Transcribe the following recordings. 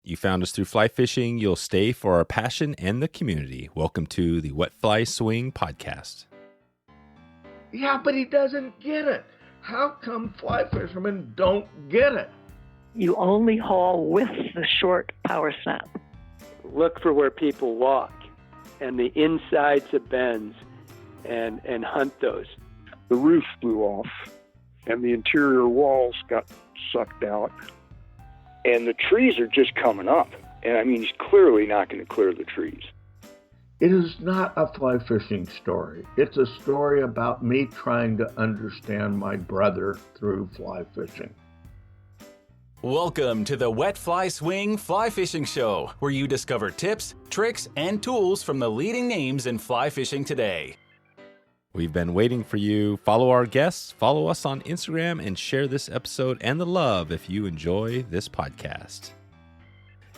You found us through fly fishing. You'll stay for our passion and the community. Welcome to the Wet Fly Swing Podcast. Yeah, but he doesn't get it. How come fly fishermen don't get it? You only haul with the short power snap. Look for where people walk and the insides of bends and hunt those. The roof blew off and the interior walls got sucked out. And the trees are just coming up. And I mean, he's clearly not going to clear the trees. It is not a fly fishing story. It's a story about me trying to understand my brother through fly fishing. Welcome to the Wet Fly Swing Fly Fishing Show, where you discover tips, tricks, and tools from the leading names in fly fishing today. We've been waiting for you. Follow our guests, follow us on Instagram, and share this episode and the love if you enjoy this podcast.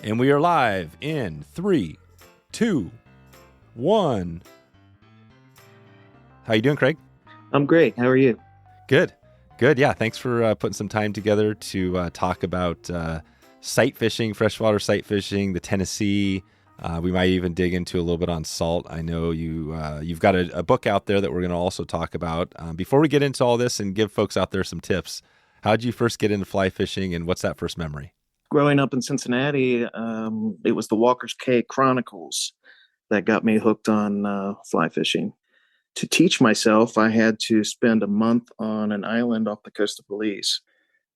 And we are live in 3, 2, 1. How you doing, Craig? I'm great. How are you? Good. Yeah, thanks for putting some time together to talk about sight fishing, freshwater sight fishing, the Tennessee. We might even dig into a little bit on salt. I know you've got a book out there that we're going to also talk about. Before we get into all this and give folks out there some tips, how did you first get into fly fishing, and what's that first memory? Growing up in Cincinnati, it was the Walker's Cay Chronicles that got me hooked on fly fishing. To teach myself, I had to spend a month on an island off the coast of Belize.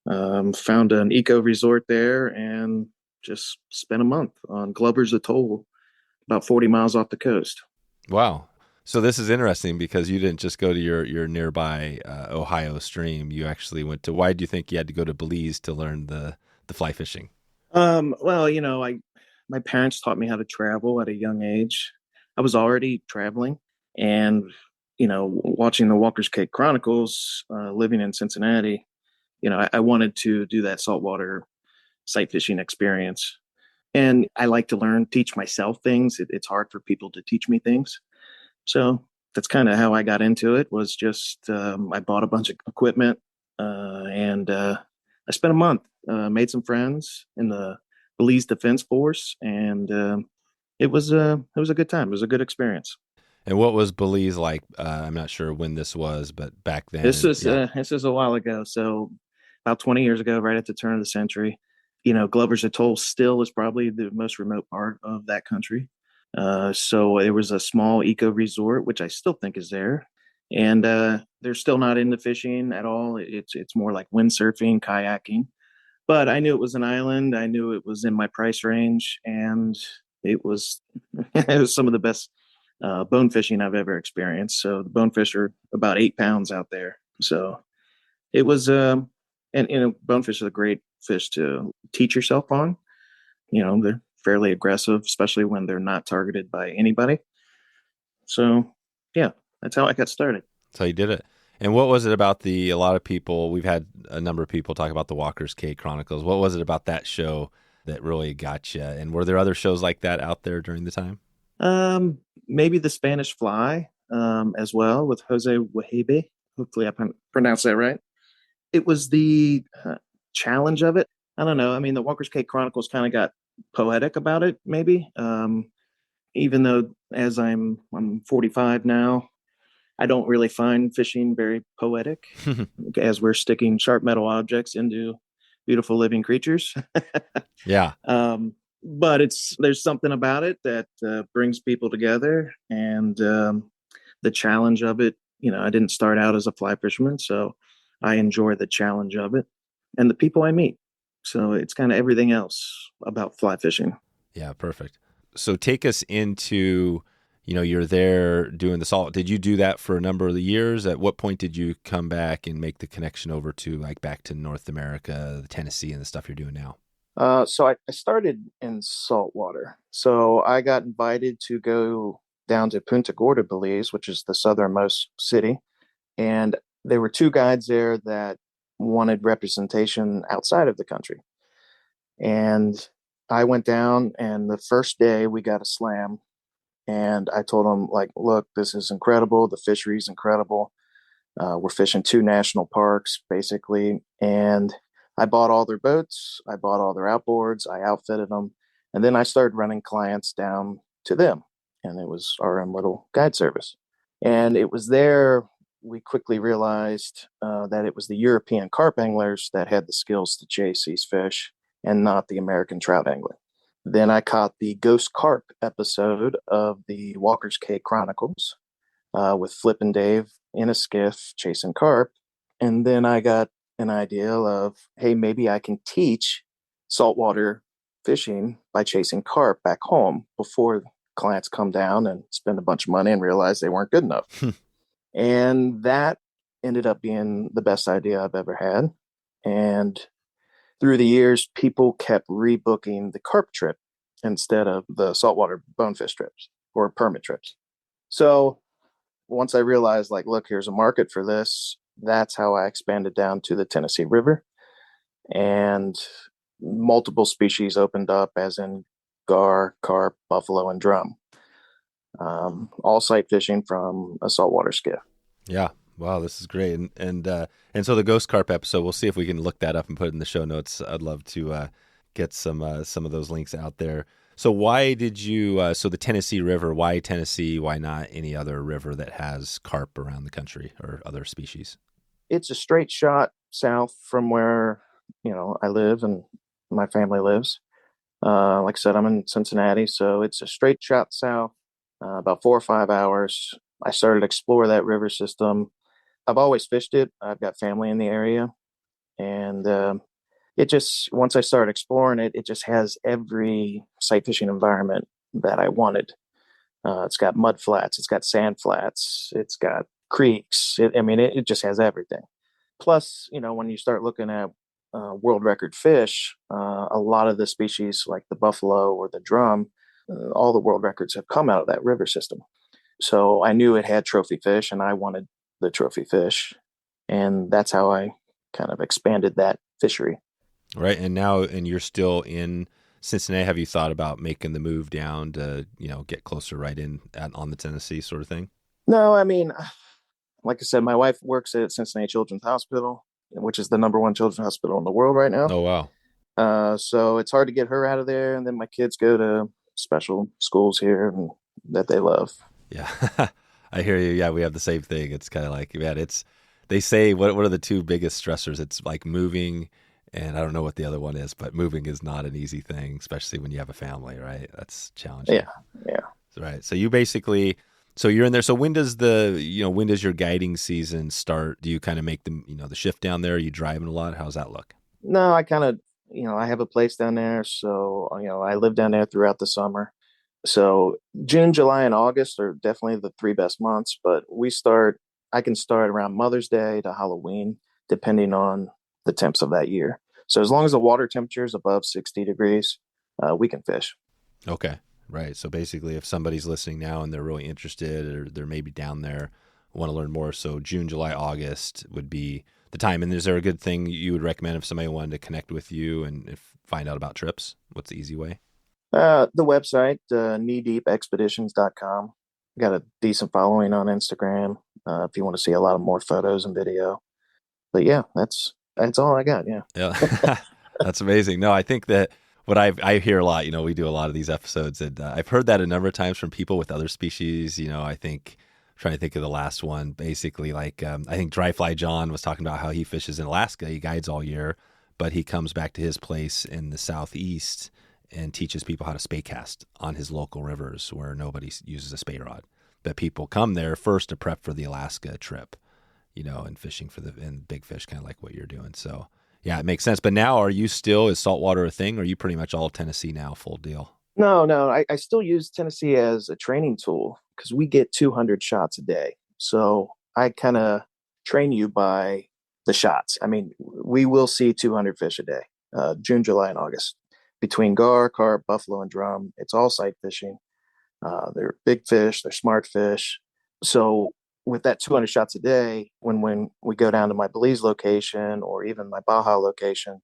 Found an eco resort there and just spent a month on Glover's Atoll, about 40 miles off the coast. Wow. So this is interesting because you didn't just go to your nearby Ohio stream. You actually went to, why do you think you had to go to Belize to learn the fly fishing? Well, my parents taught me how to travel at a young age. I was already traveling and, watching the Walker's Cay Chronicles, living in Cincinnati, I wanted to do that saltwater sight fishing experience. And I like to teach myself things. It's hard for people to teach me things. So that's kind of how I got into it, was just, I bought a bunch of equipment and I spent a month, made some friends in the Belize Defense Force. And it was a good time. It was a good experience. And what was Belize like? I'm not sure when this was, but back then. This is a while ago. So about 20 years ago, right at the turn of the century. Glover's Atoll still is probably the most remote part of that country. So it was a small eco resort, which I still think is there. And they're still not into fishing at all. It's more like windsurfing, kayaking. But I knew it was an island. I knew it was in my price range. And it was some of the best bone fishing I've ever experienced. So the bonefish are about 8 pounds out there. So it was, bonefish is a great fish to teach yourself on. They're fairly aggressive, especially when they're not targeted by anybody. So yeah, that's how I got started. That's how you did it. And what was it about a lot of people, we've had a number of people talk about the Walker's Cay Chronicles. What was it about that show that really got you? And were there other shows like that out there during the time? Maybe the Spanish Fly, as well, with Jose Wahebe. Hopefully I pronounced that right. It was the challenge of it. I don't know. I mean, the Walker's Cay Chronicles kind of got poetic about it, maybe. Even though as I'm 45 now, I don't really find fishing very poetic as we're sticking sharp metal objects into beautiful living creatures. Yeah. But there's something about it that brings people together, and the challenge of it. I didn't start out as a fly fisherman, so I enjoy the challenge of it and the people I meet. So it's kind of everything else about fly fishing. Yeah, perfect. So take us into, you're there doing the salt. Did you do that for a number of years? At what point did you come back and make the connection over to back to North America, the Tennessee, and the stuff you're doing now? So I started in saltwater. So I got invited to go down to Punta Gorda, Belize, which is the southernmost city. And there were 2 guides there that wanted representation outside of the country. And I went down, and the first day we got a slam. And I told them, look, this is incredible. The fishery is incredible. We're fishing 2 national parks, basically. And I bought all their boats. I bought all their outboards. I outfitted them. And then I started running clients down to them, and it was our own little guide service. And it was there we quickly realized that it was the European carp anglers that had the skills to chase these fish and not the American trout angler. Then I caught the Ghost Carp episode of the Walker's Cay Chronicles with Flip and Dave in a skiff chasing carp. And then I got an idea of, hey, maybe I can teach saltwater fishing by chasing carp back home before clients come down and spend a bunch of money and realize they weren't good enough. And that ended up being the best idea I've ever had. And through the years, people kept rebooking the carp trip instead of the saltwater bonefish trips or permit trips. So once I realized, like, look, here's a market for this, that's how I expanded down to the Tennessee River. And multiple species opened up, as in gar, carp, buffalo, and drum. All sight fishing from a saltwater skiff. Yeah. Wow, this is great. And so the Ghost Carp episode, we'll see if we can look that up and put it in the show notes. I'd love to get some of those links out there. So why did you, so the Tennessee River, why Tennessee? Why not any other river that has carp around the country or other species? It's a straight shot south from where, I live and my family lives. Like I said, I'm in Cincinnati, so it's a straight shot south, about 4 or 5 hours. I started to explore that river system. I've always fished it. I've got family in the area. And it just, once I started exploring it, it just has every sight fishing environment that I wanted. It's got mud flats. It's got sand flats. It's got creeks. It just has everything. Plus, when you start looking at world record fish, a lot of the species like the buffalo or the drum, all the world records have come out of that river system. So I knew it had trophy fish and I wanted the trophy fish. And that's how I kind of expanded that fishery. Right. And you're still in Cincinnati. Have you thought about making the move down to, get closer right on the Tennessee sort of thing? No, like I said, my wife works at Cincinnati Children's Hospital, which is the #1 children's hospital in the world right now. Oh, wow. So it's hard to get her out of there. And then my kids go to special schools here and that they love. Yeah, I hear you. Yeah, we have the same thing. It's kind of like, man, they say, what are the two biggest stressors? It's like moving, and I don't know what the other one is, but moving is not an easy thing, especially when you have a family, right? That's challenging. Yeah. Right. So you're in there. So when does your guiding season start? Do you kind of make the shift down there? Are you driving a lot? How's that look? No, I kind of, I have a place down there. So, I live down there throughout the summer. So June, July, and August are definitely the 3 best months, but I can start around Mother's Day to Halloween, depending on the temps of that year. So as long as the water temperature is above 60 degrees, we can fish. Okay. Right. So basically, if somebody's listening now and they're really interested or they're maybe down there, want to learn more, so June, July, August would be the time. And is there a good thing you would recommend if somebody wanted to connect with you and find out about trips? What's the easy way? The website, kneedeepexpeditions.com. Got a decent following on Instagram if you want to see a lot of more photos and video. But yeah, that's all I got. Yeah. Yeah. That's amazing. No, I think that what I hear a lot, we do a lot of these episodes, and I've heard that a number of times from people with other species. I think, I'm trying to think of the last one, basically like, I think Dry Fly John was talking about how he fishes in Alaska. He guides all year, but he comes back to his place in the Southeast and teaches people how to spay cast on his local rivers where nobody uses a spay rod. But people come there first to prep for the Alaska trip, and fishing for the big fish, kind of like what you're doing. So yeah, it makes sense. But now, is saltwater a thing? Or are you pretty much all Tennessee now, full deal? No, I still use Tennessee as a training tool because we get 200 shots a day. So I kind of train you by the shots. We will see 200 fish a day, June, July, and August. Between gar, carp, buffalo, and drum, it's all sight fishing. They're big fish, they're smart fish. So with that 200 shots a day, when we go down to my Belize location or even my Baja location,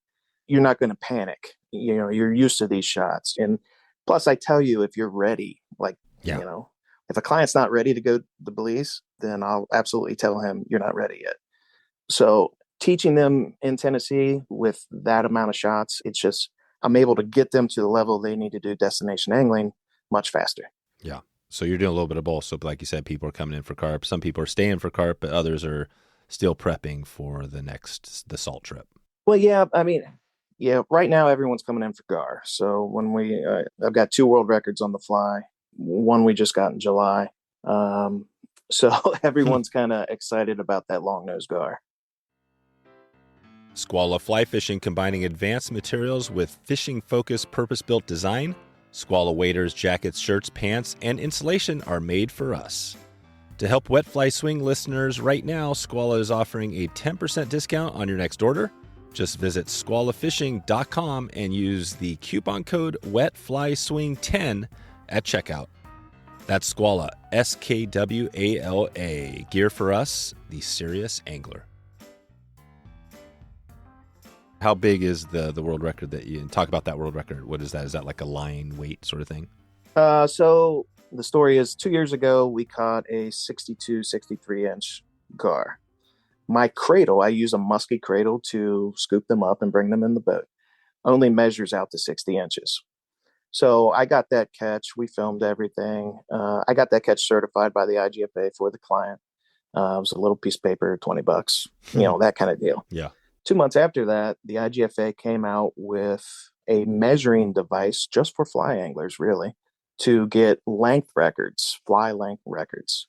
you're not going to panic. You're used to these shots. And plus, I tell you, if you're ready, if a client's not ready to go to the Belize, then I'll absolutely tell him you're not ready yet. So teaching them in Tennessee with that amount of shots, it's just I'm able to get them to the level they need to do destination angling much faster. Yeah. So you're doing a little bit of both. So like you said, people are coming in for carp. Some people are staying for carp, but others are still prepping for the salt trip. Well, yeah, I mean, yeah, right now everyone's coming in for gar. So when I've got 2 world records on the fly. One we just got in July. So everyone's kind of excited about that longnose gar. Skwala fly fishing, combining advanced materials with fishing-focused, purpose-built design. Skwala waders, jackets, shirts, pants, and insulation are made for us. To help Wet Fly Swing listeners right now, Skwala is offering a 10% discount on your next order. Just visit skwalafishing.com and use the coupon code WetFlySwing10 at checkout. That's Skwala, SKWALA. Gear for us, the serious angler. How big is the world record that you talk about? That world record, what is that? Is that like a line weight sort of thing? So the story is 2 years ago, we caught a 62, 63 inch gar. My cradle, I use a musky cradle to scoop them up and bring them in the boat, only measures out to 60 inches. So I got that catch. We filmed everything. I got that catch certified by the IGFA for the client. It was a little piece of paper, $20, that kind of deal. Yeah. 2 months after that, the IGFA came out with a measuring device just for fly anglers, really, to get length records, fly length records.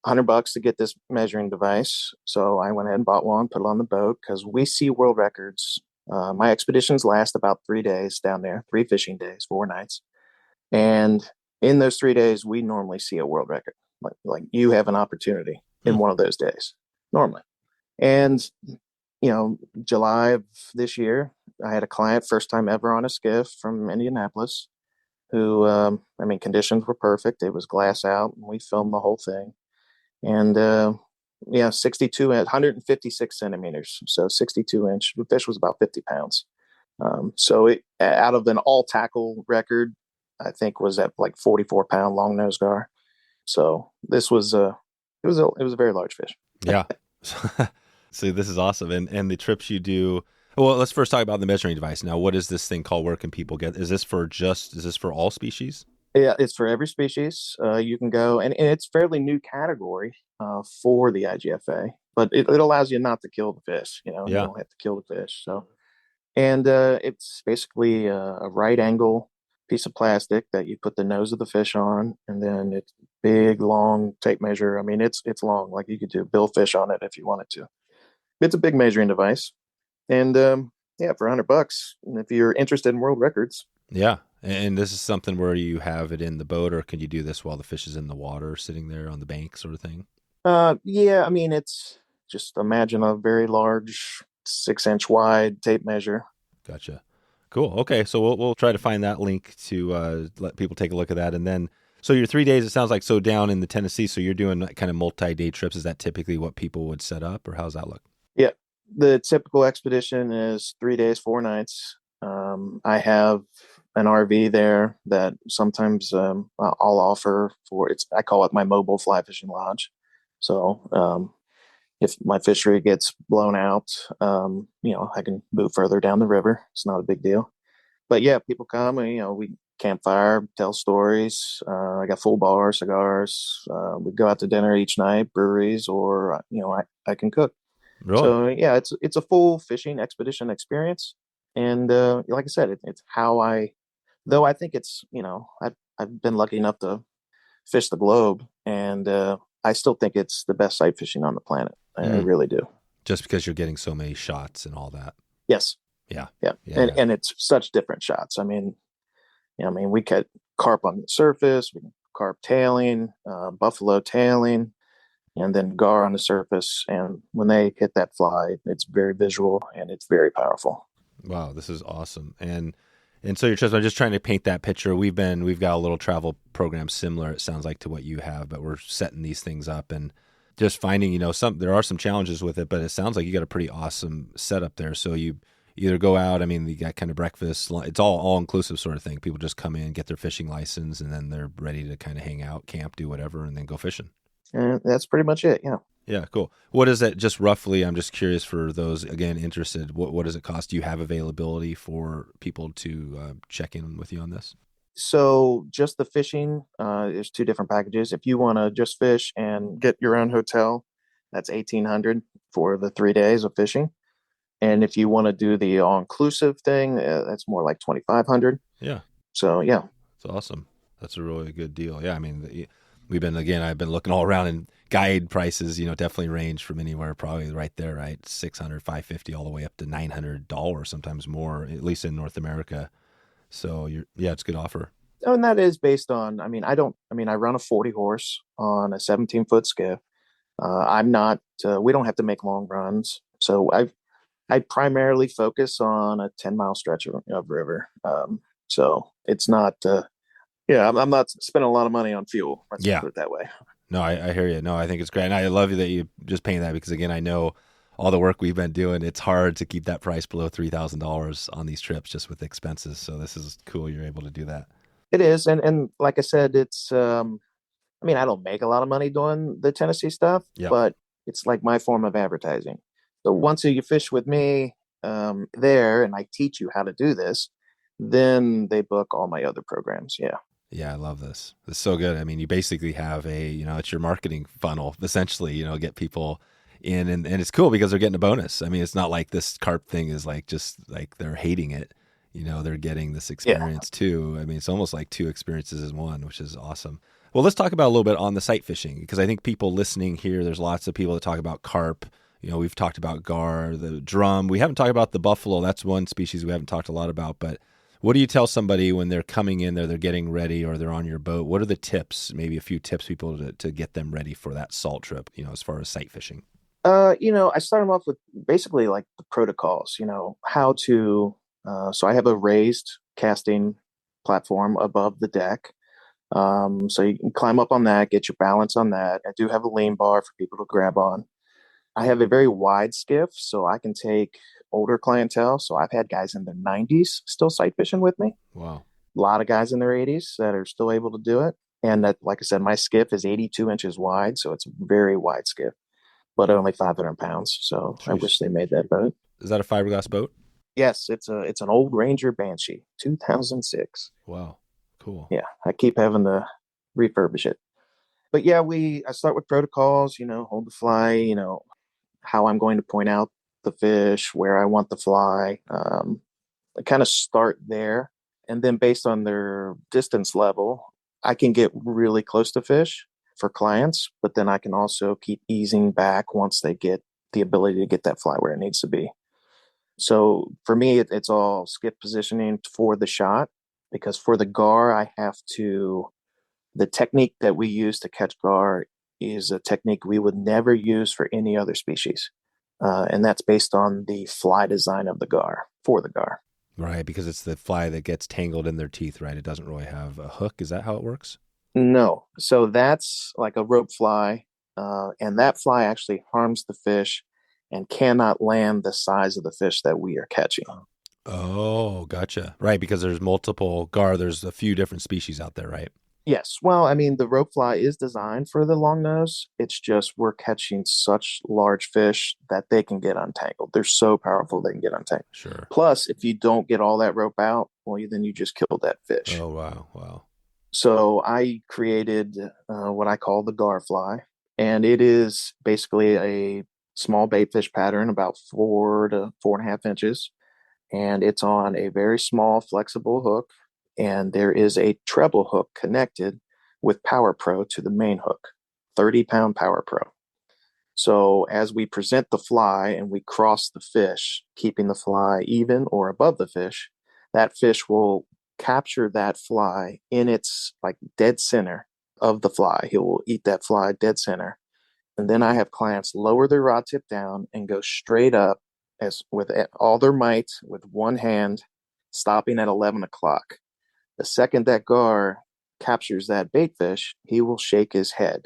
$100 to get this measuring device. So I went ahead and bought one, put it on the boat, because we see world records. My expeditions last about 3 days down there, 3 fishing days, 4 nights. And in those 3 days, we normally see a world record. Like you have an opportunity in one of those days, normally. And, July of this year, I had a client, first time ever on a skiff from Indianapolis, who, conditions were perfect. It was glass out, and we filmed the whole thing. And 62 at 156 centimeters. So 62 inch. The fish was about 50 pounds. So it, out of an all tackle record, I think was at like 44 pound longnose gar. So this was it was a very large fish. Yeah. So this is awesome. And the trips you do, well, let's first talk about the measuring device. Now, what is this thing called? Where can people get? Is this for all species? Yeah, it's for every species. You can go, and it's fairly new category for the IGFA, but it allows you not to kill the fish. You don't have to kill the fish. So, and it's basically a right angle piece of plastic that you put the nose of the fish on, and then it's big, long tape measure. I mean, it's long. Like you could do billfish on it if you wanted to. It's a big measuring device, and for $100, and if you're interested in world records. Yeah. And this is something where you have it in the boat, or can you do this while the fish is in the water, sitting there on the bank sort of thing? It's just imagine a very large 6-inch wide tape measure. Gotcha. Cool. Okay. So we'll try to find that link to let people take a look at that. And then, so your 3 days, it sounds like, so down in the Tennessee, so you're doing kind of multi-day trips. Is that typically what people would set up, or how's that look? Yeah. The typical expedition is 3 days, 4 nights. I have an RV there that sometimes I'll offer for I call it my mobile fly fishing lodge. So if my fishery gets blown out, I can move further down the river. It's not a big deal. But yeah, people come and, we campfire, tell stories. I got full bar, cigars. We go out to dinner each night, breweries, or, I can cook. Really? So yeah, it's a full fishing expedition experience. And like I said, it's how though I think it's, I've been lucky enough to fish the globe, and I still think it's the best sight fishing on the planet. I really do. Just because you're getting so many shots and all that. Yes. Yeah. And it's such different shots. I mean, we catch carp on the surface, carp tailing, buffalo tailing, and then gar on the surface. And when they hit that fly, it's very visual and it's very powerful. Wow, this is awesome. And so you're just trying to paint that picture. We've got a little travel program similar, it sounds like, to what you have, but we're setting these things up and just finding, there are some challenges with it, but it sounds like you got a pretty awesome setup there. So you either go out, you got kind of breakfast, it's all inclusive sort of thing. People just come in, get their fishing license, and then they're ready to kind of hang out, camp, do whatever, and then go fishing. And that's pretty much it. Yeah. Yeah, cool. What is it, just roughly? I'm just curious for those, again, interested. What does it cost? Do you have availability for people to check in with you on this? So just the fishing, is two different packages. If you want to just fish and get your own hotel, that's 1,800 for the 3 days of fishing. And if you want to do the all-inclusive thing, that's more like 2,500. Yeah. So yeah. It's awesome. That's a really good deal. Yeah, I mean, I've been looking all around, and guide prices, definitely range from anywhere, probably right there, right? $600, $550, all the way up to $900, sometimes more, at least in North America. So it's a good offer. Oh, and that is based on, I run a 40 horse on a 17-foot skiff. We don't have to make long runs. So I primarily focus on a 10-mile stretch of river. So it's not, I'm not spending a lot of money on fuel. Let's put it that way. No, I hear you. No, I think it's great. And I love you that you just painted that, because, again, I know all the work we've been doing, it's hard to keep that price below $3,000 on these trips just with expenses. So this is cool you're able to do that. It is. And like I said, it's, I don't make a lot of money doing the Tennessee stuff, but it's like my form of advertising. So once you fish with me there and I teach you how to do this, then they book all my other programs. Yeah. Yeah, I love this. It's so good. I mean, you basically have it's your marketing funnel, essentially, get people in, and it's cool because they're getting a bonus. I mean, it's not like this carp thing is like just like they're hating it. They're getting this experience too. I mean, it's almost like two experiences in one, which is awesome. Well, let's talk about a little bit on the sight fishing, because I think people listening here, there's lots of people that talk about carp. We've talked about gar, the drum. We haven't talked about the buffalo. That's one species we haven't talked a lot about. But what do you tell somebody when they're coming in there, they're getting ready, or they're on your boat? What are the tips, maybe a few tips people to get them ready for that salt trip, as far as sight fishing? I start them off with basically like the protocols, how to, so I have a raised casting platform above the deck. So you can climb up on that, get your balance on that. I do have a lean bar for people to grab on. I have a very wide skiff, so I can take older clientele. So I've had guys in their 90s still sight fishing with me. Wow. A lot of guys in their 80s that are still able to do it. And that, like I said, my skiff is 82 inches wide, so it's a very wide skiff, but only 500 pounds. So I wish they made that boat. Is that a fiberglass boat? Yes, it's an old Ranger Banshee, 2006. Wow. Cool. Yeah, I keep having to refurbish it. But yeah, I start with protocols, hold the fly, how I'm going to point out the fish, where I want the fly. I kind of start there. And then based on their distance level, I can get really close to fish for clients, but then I can also keep easing back once they get the ability to get that fly where it needs to be. So for me, it's all skiff positioning for the shot, because for the gar, the technique that we use to catch gar is a technique we would never use for any other species. And that's based on the fly design of the gar, for the gar. Right, because it's the fly that gets tangled in their teeth, right? It doesn't really have a hook. Is that how it works? No. So that's like a rope fly. And that fly actually harms the fish and cannot land the size of the fish that we are catching. Oh, gotcha. Right, because there's multiple gar. There's a few different species out there, right? Yes. Well, the rope fly is designed for the longnose. It's just we're catching such large fish that they can get untangled. They're so powerful they can get untangled. Sure. Plus, if you don't get all that rope out, well, then you just killed that fish. Oh, wow. So I created what I call the gar fly, and it is basically a small baitfish pattern, about 4 to 4.5 inches, and it's on a very small flexible hook. And there is a treble hook connected with Power Pro to the main hook, 30-pound Power Pro. So as we present the fly and we cross the fish, keeping the fly even or above the fish, that fish will capture that fly in its like dead center of the fly. He will eat that fly dead center. And then I have clients lower their rod tip down and go straight up with all their might with one hand, stopping at 11 o'clock. The second that gar captures that baitfish, he will shake his head.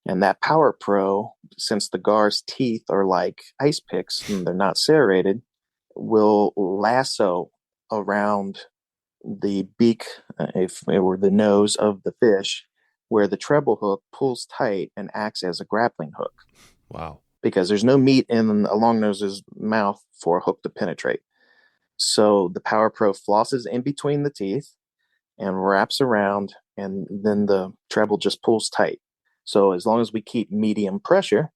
And that Power Pro, since the gar's teeth are like ice picks and they're not serrated, will lasso around the beak, if it were the nose of the fish, where the treble hook pulls tight and acts as a grappling hook. Wow. Because there's no meat in a longnose's mouth for a hook to penetrate. So the Power Pro flosses in between the teeth and wraps around, and then the treble just pulls tight. So as long as we keep medium pressure,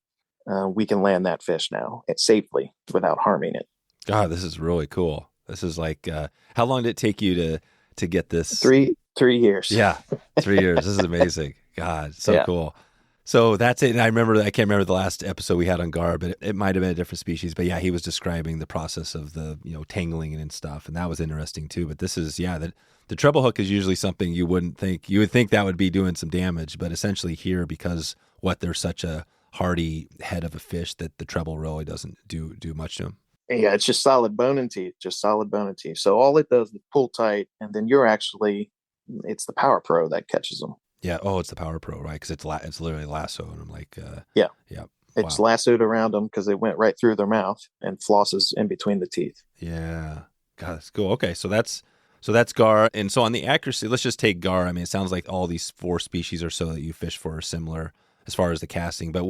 we can land that fish now safely without harming it. God, this is really cool. This is like, how long did it take you to get this? 3 years. Yeah, 3 years. This is amazing. God, so cool. So that's it. And I can't remember the last episode we had on Gar, but it might have been a different species. But yeah, he was describing the process of the, tangling and stuff. And that was interesting too. But this is, the treble hook is usually something you would think that would be doing some damage. But essentially here, because there's such a hardy head of a fish, that the treble really doesn't do much to him. Yeah, it's just solid bone and teeth, So all it does is pull tight, and then it's the Power Pro that catches them. Yeah. Oh, it's the Power Pro, right? Because it's literally lasso, and I'm like, yeah. wow. It's lassoed around them because it went right through their mouth and flosses in between the teeth. Yeah. God, that's cool. Okay, so that's gar, and so on the accuracy, let's just take gar. I mean, it sounds like all these 4 species or so that you fish for are similar as far as the casting. But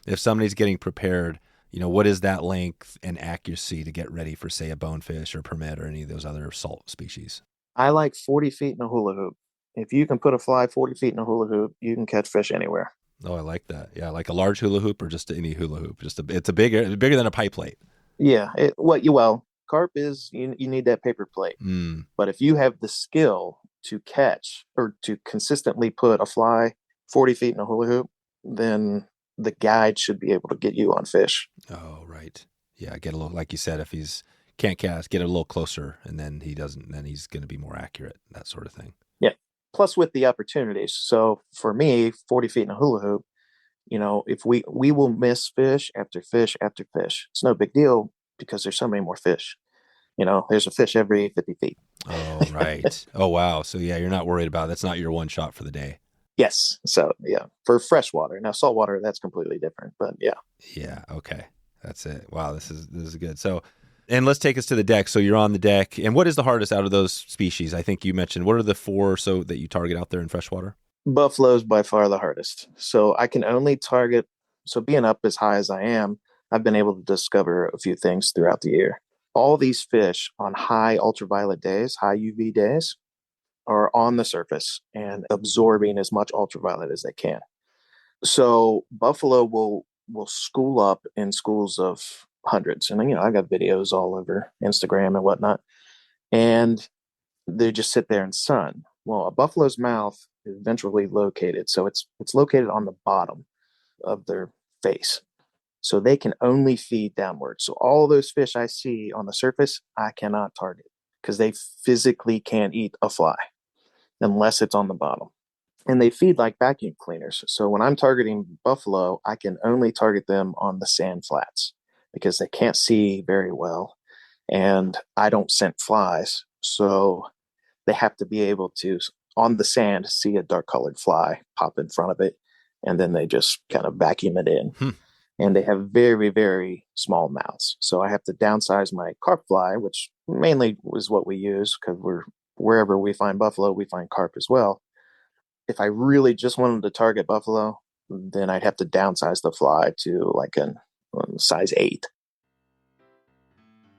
if somebody's getting prepared, what is that length and accuracy to get ready for, say, a bonefish or permit or any of those other salt species? I like 40 feet in a hula hoop. If you can put a fly 40 feet in a hula hoop, you can catch fish anywhere. Oh, I like that. Yeah, like a large hula hoop or just any hula hoop. It's bigger than a pipe plate. Yeah. Carp is, you need that paper plate. But if you have the skill to catch or to consistently put a fly 40 feet in a hula hoop, then the guide should be able to get you on fish. Oh, right. Yeah, get a little, like you said, if he's can't cast, get a little closer, and then then he's going to be more accurate, that sort of thing. Yeah. Plus with the opportunities. So for me, 40 feet in a hula hoop, if we will miss fish after fish after fish. It's no big deal because there's so many more fish. There's a fish every 50 feet. Oh, right. Oh, wow. So yeah, you're not worried about that's not your one shot for the day. Yes. So yeah, for freshwater. Now saltwater, that's completely different, but yeah. Yeah. Okay. That's it. Wow. This is good. So, and let's take us to the deck. So you're on the deck, and what is the hardest out of those species? I think you mentioned, what are the 4 so that you target out there in freshwater? Buffalo's by far the hardest. So I can only target, so being up as high as I am, I've been able to discover a few things throughout the year. All these fish on high ultraviolet days, high UV days, are on the surface and absorbing as much ultraviolet as they can. So buffalo will school up in schools of hundreds. And, I got videos all over Instagram and whatnot. And they just sit there in sun. Well, a buffalo's mouth is ventrally located. So it's located on the bottom of their face. So they can only feed downward. So all those fish I see on the surface, I cannot target because they physically can't eat a fly unless it's on the bottom. And they feed like vacuum cleaners. So when I'm targeting buffalo, I can only target them on the sand flats because they can't see very well. And I don't scent flies. So they have to be able to, on the sand, see a dark colored fly pop in front of it. And then they just kind of vacuum it in. And they have very, very small mouths. So I have to downsize my carp fly, which mainly is what we use because wherever we find buffalo, we find carp as well. If I really just wanted to target buffalo, then I'd have to downsize the fly to like a size 8.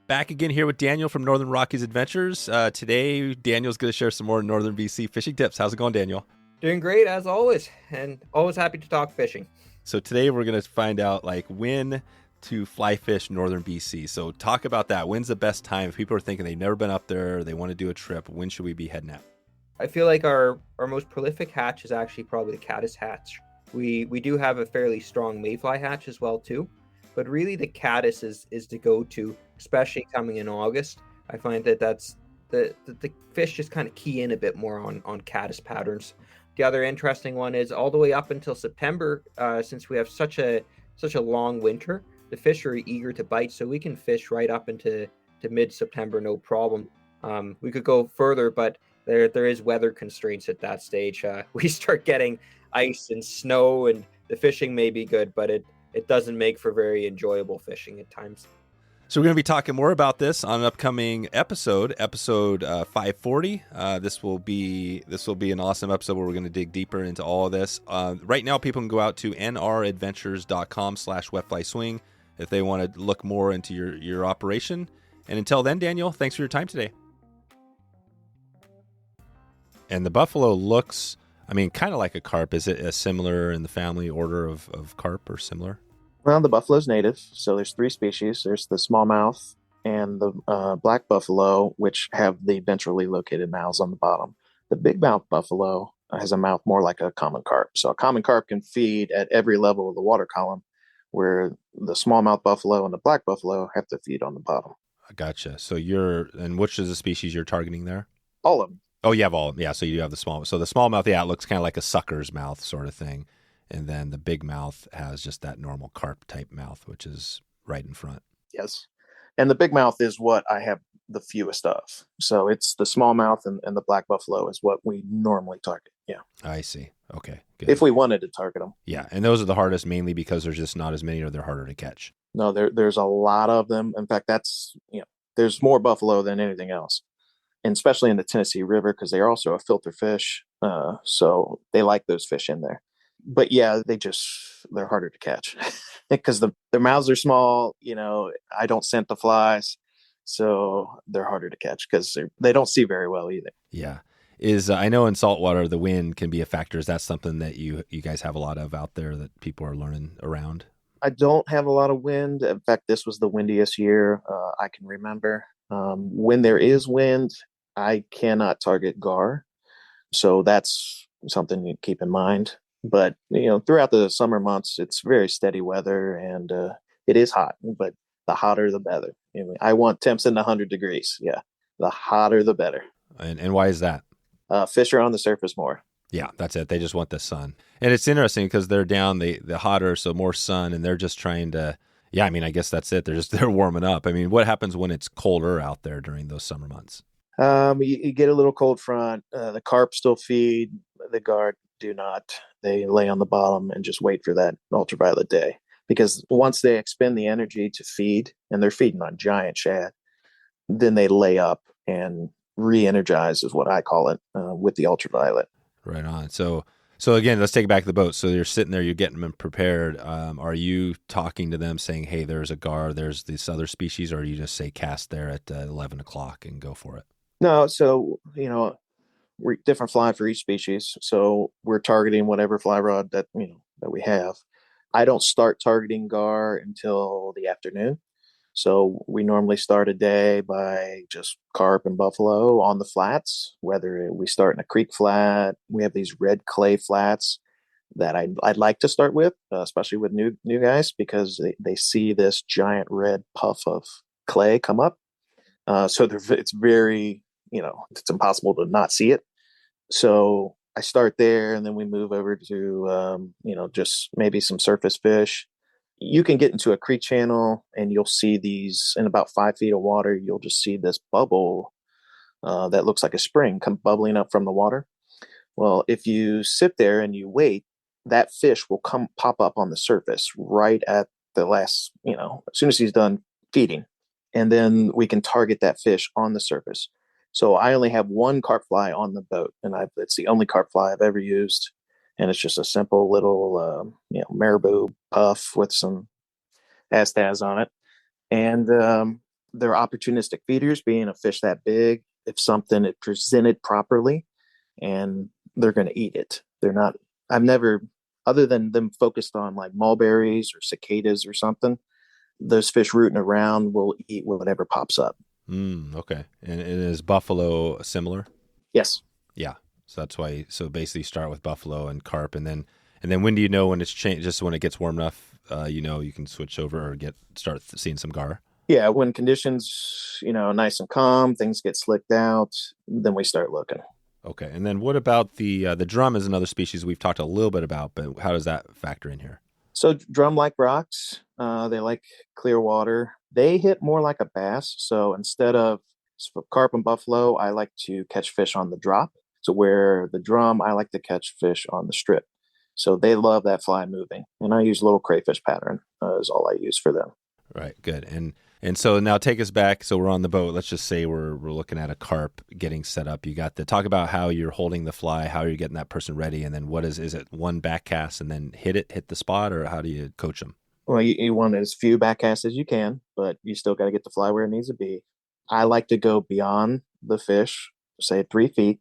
Back again here with Daniel from Northern Rockies Adventures. Today, Daniel's going to share some more Northern BC fishing tips. How's it going, Daniel? Doing great, as always, and always happy to talk fishing. So today we're going to find out when to fly fish Northern BC. So talk about that. When's the best time? If people are thinking they've never been up there, they want to do a trip, when should we be heading out? I feel like our most prolific hatch is actually probably the caddis hatch. We do have a fairly strong mayfly hatch as well too, but really the caddis is the go-to, especially coming in August. I find that's the fish just kind of key in a bit more on caddis patterns. The other interesting one is all the way up until September, since we have such a long winter, the fish are eager to bite, so we can fish right up into mid-September, no problem. We could go further, but there is weather constraints at that stage. We start getting ice and snow, and the fishing may be good, but it doesn't make for very enjoyable fishing at times. So we're going to be talking more about this on an upcoming episode 540. This will be an awesome episode where we're going to dig deeper into all of this. Right now, people can go out to nradventures.com/wetflyswing if they want to look more into your operation. And until then, Daniel, thanks for your time today. And the buffalo looks, kind of like a carp. Is it similar in the family order of carp or similar? Well, the buffalo's native, so there's 3 species. There's the smallmouth and the black buffalo, which have the ventrally located mouths on the bottom. The big mouth buffalo has a mouth more like a common carp. So a common carp can feed at every level of the water column, where the smallmouth buffalo and the black buffalo have to feed on the bottom. I gotcha. So and which is the species you're targeting there? All of them. Oh, you have all of them. Yeah, so you have the small. So the smallmouth, it looks kind of like a sucker's mouth sort of thing. And then the big mouth has just that normal carp type mouth, which is right in front. Yes. And the big mouth is what I have the fewest of. So it's the smallmouth and the black buffalo is what we normally target. Yeah. I see. Okay. Good. If we wanted to target them. Yeah. And those are the hardest mainly because there's just not as many or they're harder to catch. No, there's a lot of them. In fact, there's more buffalo than anything else. And especially in the Tennessee River, because they're also a filter fish. So they like those fish in there. But yeah, they're harder to catch because their mouths are small. I don't scent the flies, so they're harder to catch because they don't see very well either. Yeah. I know in saltwater, the wind can be a factor. Is that something that you guys have a lot of out there that people are learning around? I don't have a lot of wind. In fact, this was the windiest year I can remember. When there is wind, I cannot target gar. So that's something you keep in mind. But, throughout the summer months, it's very steady weather and it is hot, but the hotter, the better. I want temps in the 100 degrees. Yeah. The hotter, the better. And why is that? Fish are on the surface more. Yeah, that's it. They just want the sun. And it's interesting because they're down, the hotter, so more sun, and they're just trying to, I guess that's it. They're warming up. What happens when it's colder out there during those summer months? You get a little cold front. The carp still feed. The gar do not. They lay on the bottom and just wait for that ultraviolet day. Because once they expend the energy to feed, and they're feeding on giant shad, then they lay up and re-energize is what I call it with the ultraviolet. Right on. So again, let's take it back to the boat. So you're sitting there, you're getting them prepared. Are you talking to them saying, hey, there's a gar, there's this other species, or you just say cast there at 11 o'clock and go for it? No. So, we're different fly for each species. So we're targeting whatever fly rod that we have. I don't start targeting gar until the afternoon. So we normally start a day by just carp and buffalo on the flats, whether we start in a creek flat. We have these red clay flats that I'd like to start with, especially with new guys, because they see this giant red puff of clay come up. So it's very, it's impossible to not see it. So I start there and then we move over to, just maybe some surface fish. You can get into a creek channel and you'll see these in about 5 feet of water. You'll just see this bubble that looks like a spring come bubbling up from the water. Well, if you sit there and you wait, that fish will pop up on the surface right at the last, as soon as he's done feeding. And then we can target that fish on the surface. So I only have one carp fly on the boat, and it's the only carp fly I've ever used. And it's just a simple little, marabou puff with some astaz on it. And they're opportunistic feeders, being a fish that big. If something is presented properly, and they're going to eat it. I've never, other than them focused on like mulberries or cicadas or something, those fish rooting around will eat whatever pops up. Okay. And is buffalo similar? Yes. Yeah. So that's why. So basically, start with buffalo and carp, and then when do you know when it's changed? Just when it gets warm enough, you can switch over or start seeing some gar. Yeah, when conditions, nice and calm, things get slicked out, then we start looking. Okay. And then what about the drum? Is another species we've talked a little bit about, but how does that factor in here? So drum like rocks. They like clear water. They hit more like a bass. So instead of carp and buffalo, I like to catch fish on the drop. So where the drum, I like to catch fish on the strip. So they love that fly moving. And I use little crayfish pattern is all I use for them. Right. Good. And And so now take us back. So we're on the boat. Let's just say we're looking at a carp getting set up. You got to talk about how you're holding the fly, how you're getting that person ready, and then what is it one back cast and then hit the spot, or how do you coach them? Well, you want as few back casts as you can, but you still got to get the fly where it needs to be. I like to go beyond the fish, say 3 feet,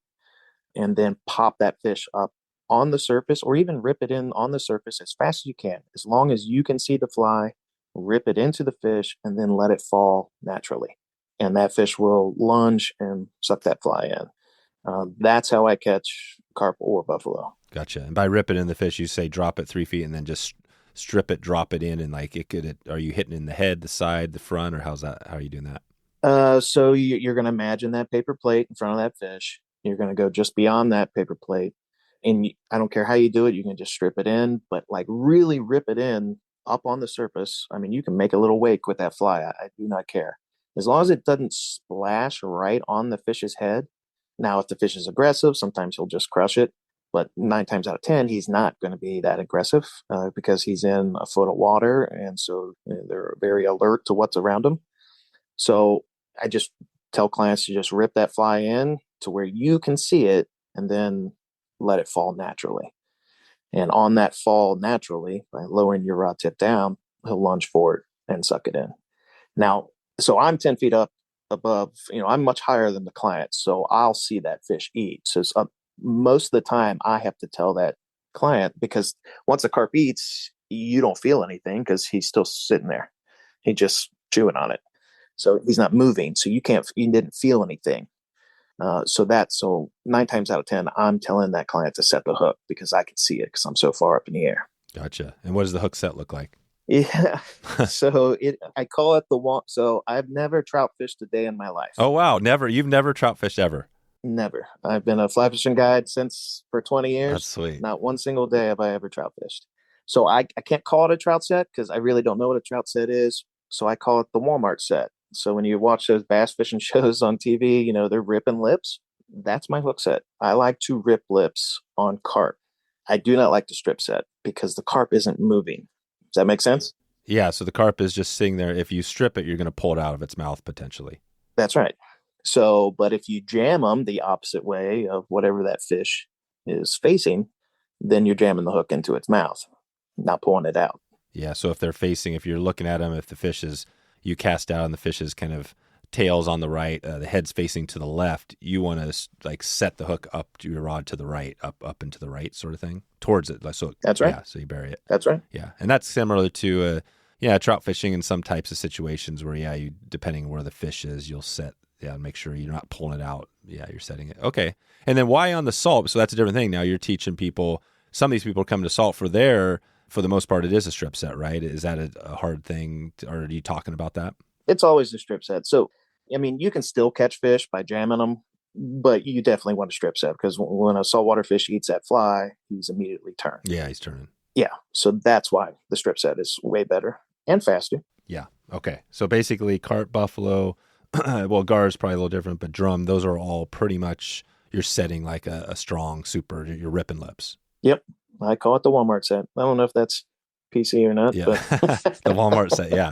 and then pop that fish up on the surface, or even rip it in on the surface as fast as you can. As long as you can see the fly, rip it into the fish and then let it fall naturally. And that fish will lunge and suck that fly in. That's how I catch carp or buffalo. Gotcha. And by rip it in the fish, you say drop it 3 feet and then just strip it, drop it in, and like are you hitting in the head, the side, the front, or how are you doing that? So you're going to imagine that paper plate in front of that fish. You're going to go just beyond that paper plate. And I don't care how you do it. You can just strip it in, but like really rip it in up on the surface. I mean, you can make a little wake with that fly. I do not care. As long as it doesn't splash right on the fish's head. Now, if the fish is aggressive, sometimes he'll just crush it. But 9 times out of 10, he's not going to be that aggressive because he's in a foot of water. And so they're very alert to what's around them. So I just tell clients to just rip that fly in to where you can see it and then let it fall naturally. And on that fall naturally, by lowering your rod tip down, he'll lunge forward and suck it in. Now, so I'm 10 feet up above, I'm much higher than the client. So I'll see that fish eat. So it's most of the time I have to tell that client, because once a carp eats, you don't feel anything because he's still sitting there. He just chewing on it. So he's not moving. So you didn't feel anything. So 9 times out of 10, I'm telling that client to set the hook because I can see it because I'm so far up in the air. Gotcha. And what does the hook set look like? Yeah. So I call it so I've never trout fished a day in my life. Oh, wow. Never. You've never trout fished ever? Never. I've been a fly fishing guide for 20 years. That's sweet. Not one single day have I ever trout fished. So I can't call it a trout set because I really don't know what a trout set is. So I call it the Walmart set. So when you watch those bass fishing shows on TV, they're ripping lips. That's my hook set. I like to rip lips on carp. I do not like the strip set because the carp isn't moving. Does that make sense? Yeah. So the carp is just sitting there. If you strip it, you're going to pull it out of its mouth potentially. That's right. So, but if you jam them the opposite way of whatever that fish is facing, then you're jamming the hook into its mouth, not pulling it out. Yeah. So if you're looking at them, if the fish you cast out and the fish's kind of tail's on the right, the head's facing to the left, you want to like set the hook up to your rod to the right, up and to the right sort of thing towards it. So that's right. Yeah. So you bury it. That's right. Yeah. And that's similar to, trout fishing in some types of situations where, you depending where the fish is, you'll set, make sure you're not pulling it out. Yeah. You're setting it. Okay. And then why on the salt? So that's a different thing. Now you're teaching people, some of these people come to salt for the most part, it is a strip set, right? Is that a hard thing? Or are you talking about that? It's always a strip set. So, you can still catch fish by jamming them, but you definitely want a strip set because when a saltwater fish eats that fly, he's immediately turned. Yeah, he's turning. Yeah. So that's why the strip set is way better and faster. Yeah. Okay. So basically carp, buffalo, well, gars probably a little different, but drum, those are all pretty much, you're setting like a strong super, you're ripping lips. Yep. I call it the Walmart set. I don't know if that's PC or not. Yeah. But The Walmart set. Yeah.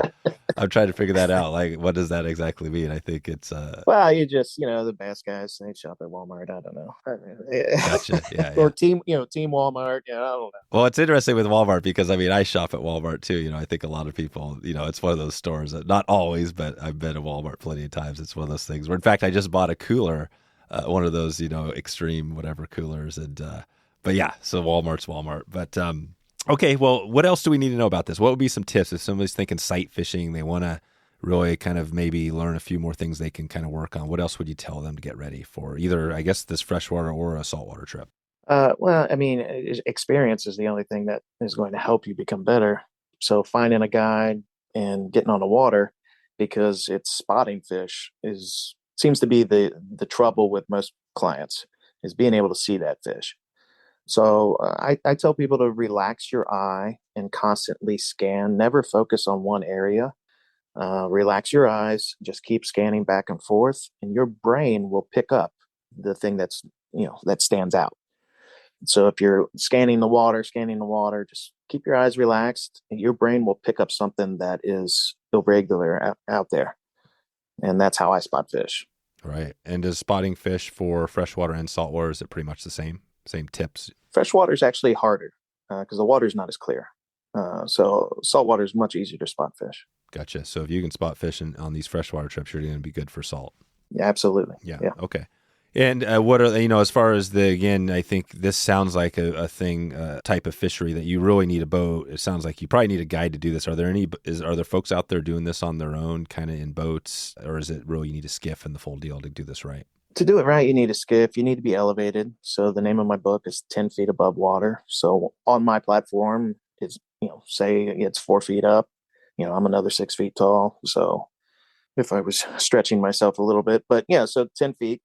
I'm trying to figure that out. Like, what does that exactly mean? I think it's, well, you just, the bass guys, they shop at Walmart. I don't know. Gotcha. Yeah. Or team Walmart. Yeah. I don't know. Well, it's interesting with Walmart because I shop at Walmart too. I think a lot of people, it's one of those stores that not always, but I've been at Walmart plenty of times. It's one of those things where, in fact, I just bought a cooler, one of those, extreme whatever coolers. And, but yeah, so Walmart's Walmart. But, okay, well, what else do we need to know about this? What would be some tips if somebody's thinking sight fishing, they want to really kind of maybe learn a few more things they can kind of work on? What else would you tell them to get ready for either, I guess, this freshwater or a saltwater trip? Well, experience is the only thing that is going to help you become better. So finding a guide and getting on the water, because it's spotting fish seems to be the trouble with most clients, is being able to see that fish. So I tell people to relax your eye and constantly scan. Never focus on one area. Relax your eyes. Just keep scanning back and forth, and your brain will pick up the thing that stands out. So if you're scanning the water, just keep your eyes relaxed, and your brain will pick up something that is irregular out there. And that's how I spot fish. Right. And is spotting fish for freshwater and saltwater, is it pretty much the same tips? Freshwater is actually harder because the water is not as clear. So saltwater is much easier to spot fish. Gotcha. So if you can spot fish on these freshwater trips, you're going to be good for salt. Yeah, absolutely. Yeah. Okay. And what are, as far as again, I think this sounds like a thing, type of fishery that you really need a boat. It sounds like you probably need a guide to do this. Are there folks out there doing this on their own, kind of in boats, or is it really you need a skiff and the full deal to do this right? To do it right, you need a skiff. You need to be elevated. So the name of my book is 10 feet above water. So on my platform, it's, say it's 4 feet up, I'm another 6 feet tall. So if I was stretching myself a little bit, but yeah, so 10 feet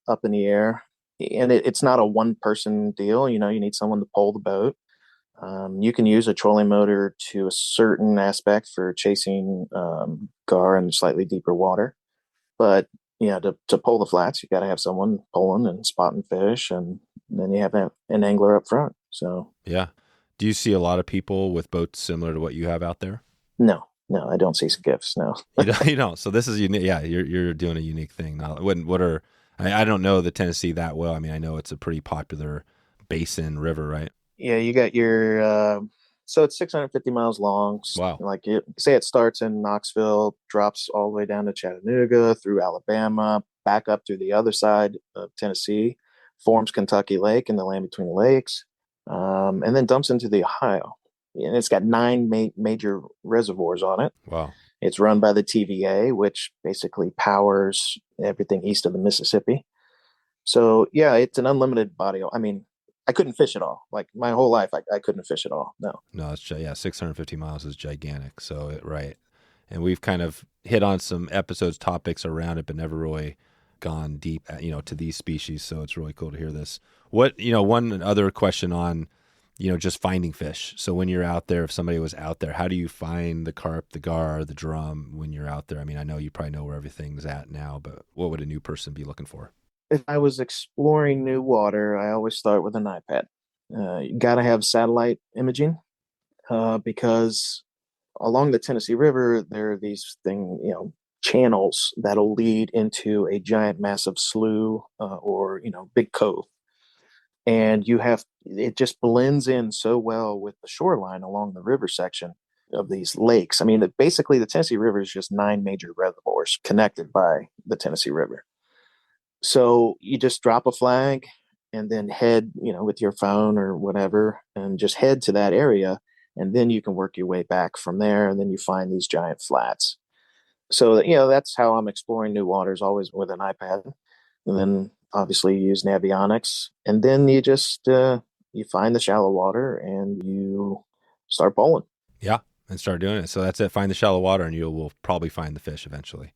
up in the air. And it's not a one person deal. You need someone to pole the boat. You can use a trolling motor to a certain aspect for chasing gar in slightly deeper water. But to pull the flats, you got to have someone pulling and spotting fish, and then you have an angler up front. So yeah. Do you see a lot of people with boats similar to what you have out there? No, I don't see skiffs. No, you don't. So this is unique. Yeah, you're doing a unique thing. Now, I don't know the Tennessee that well. I mean, I know it's a pretty popular basin river, right? Yeah, you got your. So it's 650 miles long. Wow. Like say it starts in Knoxville, drops all the way down to Chattanooga, through Alabama, back up through the other side of Tennessee, forms Kentucky Lake and the land between the lakes, and then dumps into the Ohio. And it's got 9 major reservoirs on it. Wow. It's run by the TVA, which basically powers everything east of the Mississippi. So, yeah, it's an unlimited body. I mean, I couldn't fish at all. Like my whole life, I couldn't fish at all. No, it's 650 miles is gigantic. So right, and we've kind of hit on some topics around it, but never really gone deep, to these species. So it's really cool to hear this. What one other question on, just finding fish. So when you're out there, if somebody was out there, how do you find the carp, the gar, the drum when you're out there? I mean, I know you probably know where everything's at now, but what would a new person be looking for? If I was exploring new water, I always start with an iPad. You got to have satellite imaging because along the Tennessee River, there are these channels that'll lead into a giant, massive slough or big cove. And it just blends in so well with the shoreline along the river section of these lakes. I mean, basically the Tennessee River is just 9 major reservoirs connected by the Tennessee River. So you just drop a flag and then head, with your phone or whatever, and just head to that area. And then you can work your way back from there. And then you find these giant flats. So, that's how I'm exploring new waters, always with an iPad. And then obviously you use Navionics. And then you just, you find the shallow water and you start bowling. Yeah. And start doing it. So that's it. Find the shallow water and you will probably find the fish eventually.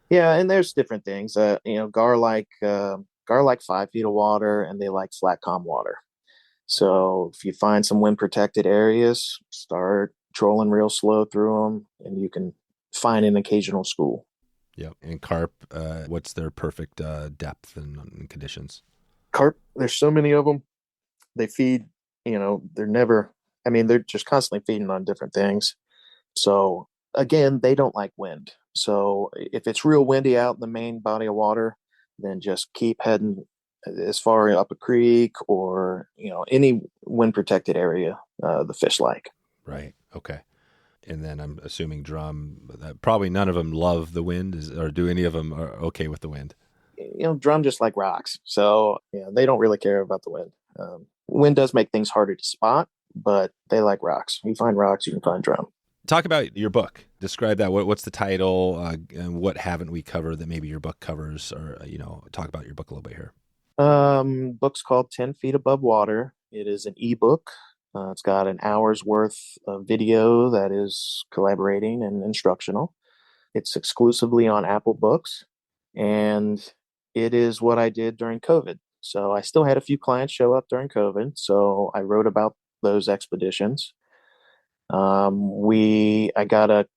Yeah, and there's different things. Gar like 5 feet of water, and they like flat calm water. So if you find some wind protected areas, start trolling real slow through them, and you can find an occasional school. Yeah, and carp, what's their perfect depth and conditions? Carp, there's so many of them. They feed. They're never. I mean, they're just constantly feeding on different things. So again, they don't like wind. So if it's real windy out in the main body of water, then just keep heading as far up a creek or, any wind protected area the fish like. Right. Okay. And then I'm assuming drum, probably none of them love the wind, or do any of them are okay with the wind? Drum just like rocks. So they don't really care about the wind. Wind does make things harder to spot, but they like rocks. You find rocks, you can find drum. Talk about your book. Describe that. What's the title, and what haven't we covered that maybe your book covers, or, talk about your book a little bit here. Book's called 10 Feet Above Water. It is an ebook. It's got an hour's worth of video that is collaborating and instructional. It's exclusively on Apple Books, and it is what I did during COVID. So I still had a few clients show up during COVID, so I wrote about those expeditions. I got a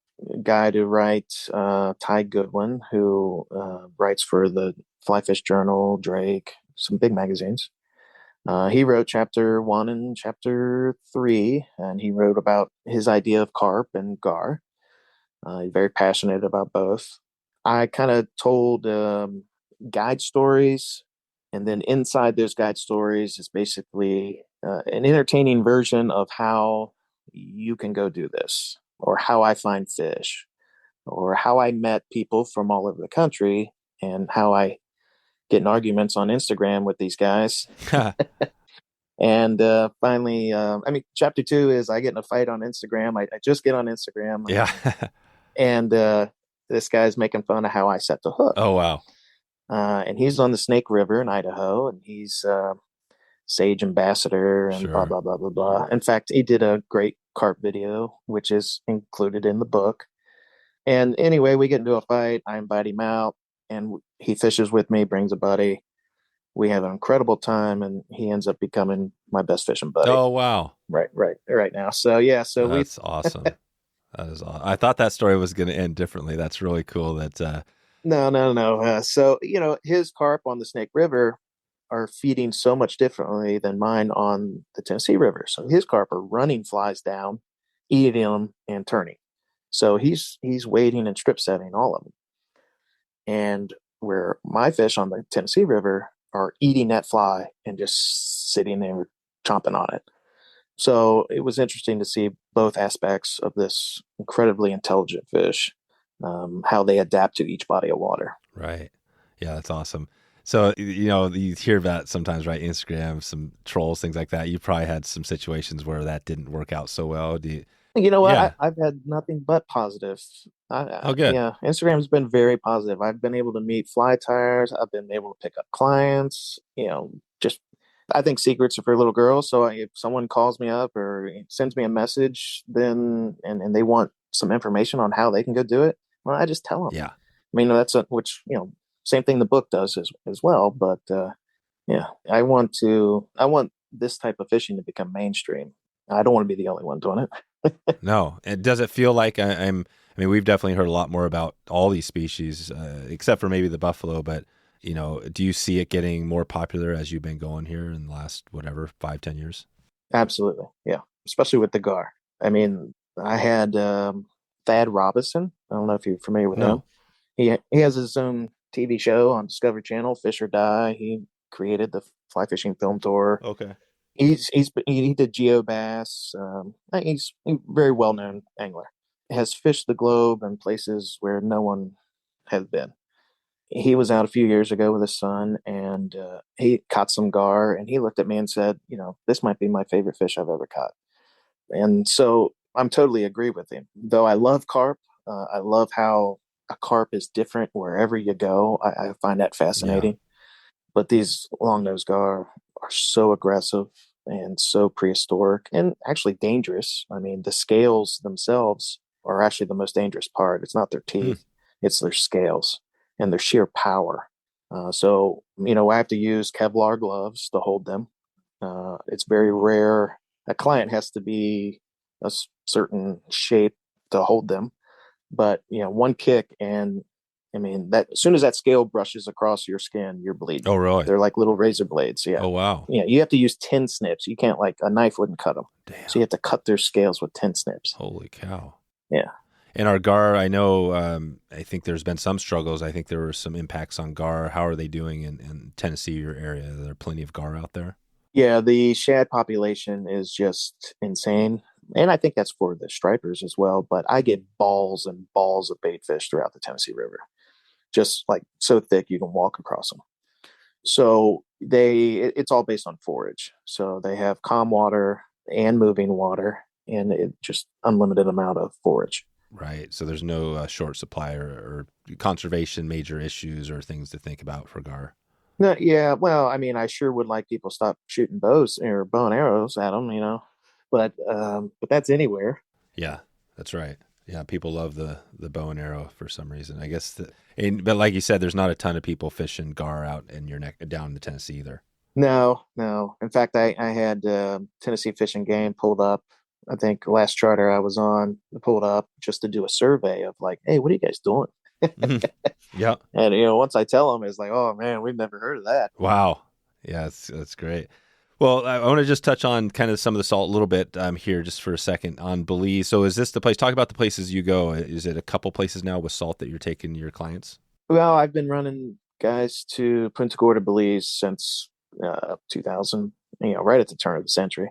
guy to write, Ty Goodwin, who writes for the Fly Fish Journal, Drake, some big magazines. He wrote chapter 1 and chapter 3, and he wrote about his idea of carp and gar. Very passionate about both. I kind of told guide stories, and then inside those guide stories is basically an entertaining version of how you can go do this, or how I find fish, or how I met people from all over the country, and how I get in arguments on Instagram with these guys. And finally, chapter 2 is I get in a fight on Instagram. I just get on Instagram. Yeah. And this guy's making fun of how I set the hook. Oh, wow. And he's on the Snake River in Idaho, and he's Sage Ambassador and blah, blah, blah, blah, blah. In fact, he did a great carp video, which is included in the book. And anyway, we get into a fight. I invite him out, and he fishes with me, brings a buddy. We have an incredible time, and he ends up becoming my best fishing buddy. Oh, wow. Right now. So, yeah. So that's awesome. That is awesome. I thought that story was going to end differently. That's really cool. That No. So, his carp on the Snake River are feeding so much differently than mine on the Tennessee River. So his carp are running flies down, eating them, and turning. So he's wading and strip setting all of them. And where my fish on the Tennessee River are eating that fly and just sitting there chomping on it. So it was interesting to see both aspects of this incredibly intelligent fish, how they adapt to each body of water. Right. Yeah, that's awesome. So, you hear about sometimes, right, Instagram, some trolls, things like that. You probably had some situations where that didn't work out so well. You know what? Yeah. I've had nothing but positive. Oh, good. Yeah, Instagram's been very positive. I've been able to meet fly tires. I've been able to pick up clients. I think secrets are for little girls. So if someone calls me up or sends me a message, then and they want some information on how they can go do it, well, I just tell them. Yeah. I mean, same thing the book does as well. But I want this type of fishing to become mainstream. I don't want to be the only one doing it. No. And does it feel like we've definitely heard a lot more about all these species, except for maybe the buffalo, but do you see it getting more popular as you've been going here in the last, 5-10 years? Absolutely. Yeah. Especially with the gar. I mean, I had Thad Robison. I don't know if you're familiar with him. He has his own TV show on Discovery Channel, Fish or Die. He created the fly fishing film tour. Okay. He did geobass. He's a very well-known angler. Has fished the globe in places where no one has been. He was out a few years ago with his son, and he caught some gar, and he looked at me and said, this might be my favorite fish I've ever caught. And so I'm totally agree with him. Though I love carp, I love how a carp is different wherever you go. I find that fascinating. Yeah. But these longnose gar are so aggressive and so prehistoric and actually dangerous. I mean, the scales themselves are actually the most dangerous part. It's not their teeth, it's their scales and their sheer power. So I have to use Kevlar gloves to hold them. It's very rare. A client has to be a certain shape to hold them. But, one kick and that as soon as that scale brushes across your skin, you're bleeding. Oh, really? They're like little razor blades. Yeah. Oh, wow. Yeah. You have to use 10 snips. You can't a knife wouldn't cut them. Damn. So you have to cut their scales with 10 snips. Holy cow. Yeah. And our gar, I know, I think there's been some struggles. I think there were some impacts on gar. How are they doing in Tennessee, your area? Are there plenty of gar out there? Yeah. The shad population is just insane. And I think that's for the stripers as well. But I get balls and balls of baitfish throughout the Tennessee River, just so thick you can walk across them. So it's all based on forage. So they have calm water and moving water, and it just unlimited amount of forage. Right. So there's no short supply or conservation major issues or things to think about for gar. No, yeah. Well, I sure would like people stop shooting bows or bow and arrows at them, but that's anywhere. Yeah, that's right. Yeah, people love the bow and arrow for some reason. I guess, but like you said, there's not a ton of people fishing gar out in your neck down in the Tennessee either. No. In fact, I had Tennessee Fish and Game pulled up. I think last charter I was on pulled up just to do a survey of hey, what are you guys doing? Yeah. And once I tell them, it's oh man, we've never heard of that. Wow. Yeah, that's great. Well, I want to just touch on kind of some of the salt a little bit here just for a second on Belize. So is this the place? Talk about the places you go. Is it a couple places now with salt that you're taking your clients? Well, I've been running guys to Punta Gorda, Belize since 2000, right at the turn of the century.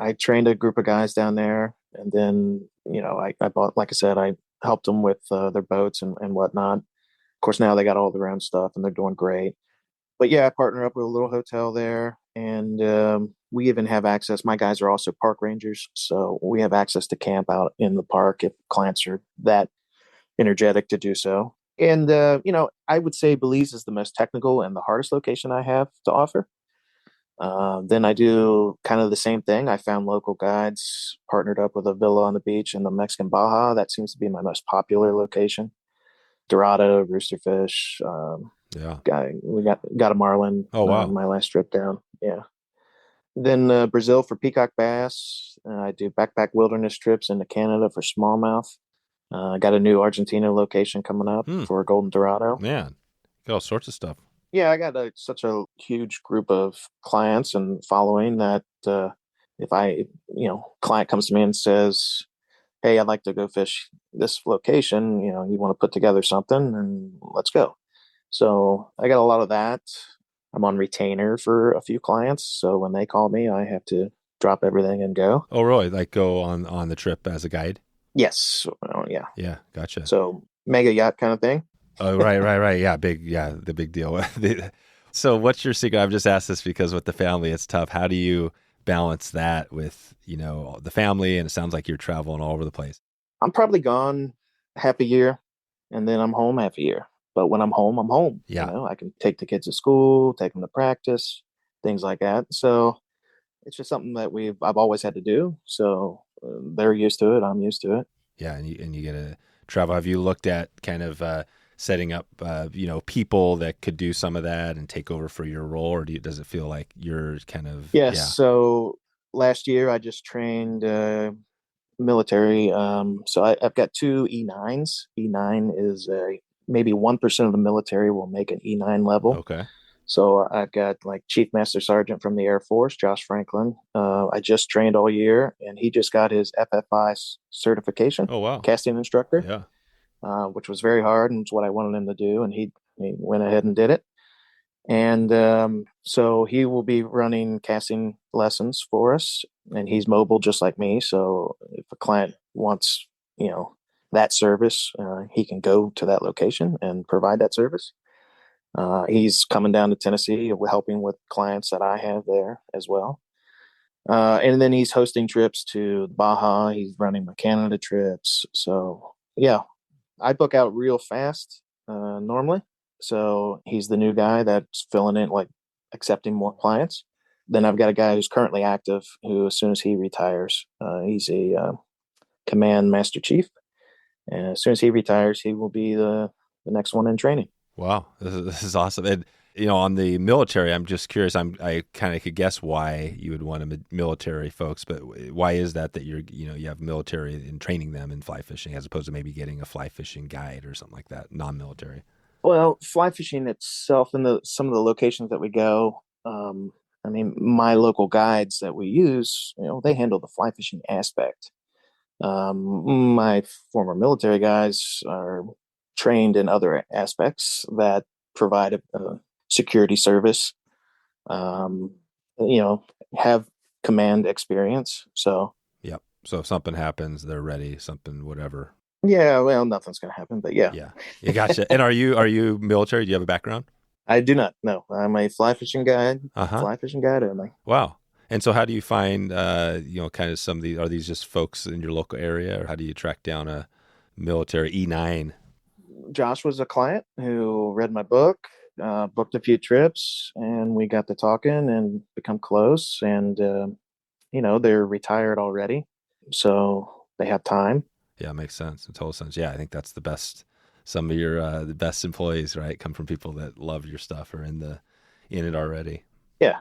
I trained a group of guys down there, and then, I bought, like I said, I helped them with their boats and whatnot. Of course, now they got all their own stuff and they're doing great. But yeah, I partner up with a little hotel there, and we even have access. My guys are also park rangers, so we have access to camp out in the park if clients are that energetic to do so. And, I would say Belize is the most technical and the hardest location I have to offer. Then I do kind of the same thing. I found local guides, partnered up with a villa on the beach in the Mexican Baja. That seems to be my most popular location. Dorado, roosterfish. We got a marlin. Oh, wow. My last trip down. Yeah. Then Brazil for peacock bass. I do backpack wilderness trips into Canada for smallmouth. I got a new Argentina location coming up for golden dorado. Man, got all sorts of stuff. Yeah, I got such a huge group of clients and following that if client comes to me and says, hey, I'd like to go fish this location, you want to put together something and let's go. So I got a lot of that. I'm on retainer for a few clients. So when they call me, I have to drop everything and go. Oh, really? Like go on the trip as a guide? Yes. Oh, yeah. Yeah, gotcha. So mega yacht kind of thing. Oh, right. Yeah, the big deal. So what's your secret? I've just asked this because with the family, it's tough. How do you balance that with, the family? And it sounds like you're traveling all over the place. I'm probably gone half a year and then I'm home half a year. But when I'm home, I'm home. Yeah. I can take the kids to school, take them to practice, things like that. So it's just something that I've always had to do. So they're used to it. I'm used to it. Yeah. And you get to travel. Have you looked at kind of setting up, people that could do some of that and take over for your role? Or does it feel like you're kind of... Yes. Yeah. So last year I just trained military. So I've got 2 E9s. E9 is maybe 1% of the military will make an E9 level. Okay. So I've got like Chief Master Sergeant from the Air Force, Josh Franklin. I just trained all year, and he just got his FFI certification. Oh, wow. Casting instructor. Yeah. Which was very hard, and it's what I wanted him to do, and he went ahead and did it. And so he will be running casting lessons for us, and he's mobile just like me. So if a client wants, that service, he can go to that location and provide that service. He's coming down to Tennessee, helping with clients that I have there as well. And then he's hosting trips to Baja. He's running my Canada trips. So yeah, I book out real fast normally. So he's the new guy that's filling in, like accepting more clients. Then I've got a guy who's currently active who, as soon as he retires, he's a command master chief. And as soon as he retires, he will be the next one in training. Wow. This is awesome. And, on the military, I'm just curious. I kind of could guess why you would want military folks, but why is that you have military and training them in fly fishing as opposed to maybe getting a fly fishing guide or something like that, non-military? Well, fly fishing itself and some of the locations that we go, my local guides that we use, they handle the fly fishing aspect. My former military guys are trained in other aspects that provide a security service, have command experience. So, yep. So if something happens, they're ready, whatever. Yeah. Well, nothing's going to happen, but yeah. Yeah. You gotcha. And are you military? Do you have a background? I do not. No, I'm a fly fishing guide, only. Wow. And so how do you find, kind of some of these, are these just folks in your local area, or how do you track down a military E9? Josh was a client who read my book, booked a few trips, and we got to talking and become close. And, they're retired already, so they have time. Yeah, it makes sense. Total sense. Yeah, I think that's the best. Some of your the best employees, right, come from people that love your stuff or in it already. Yeah.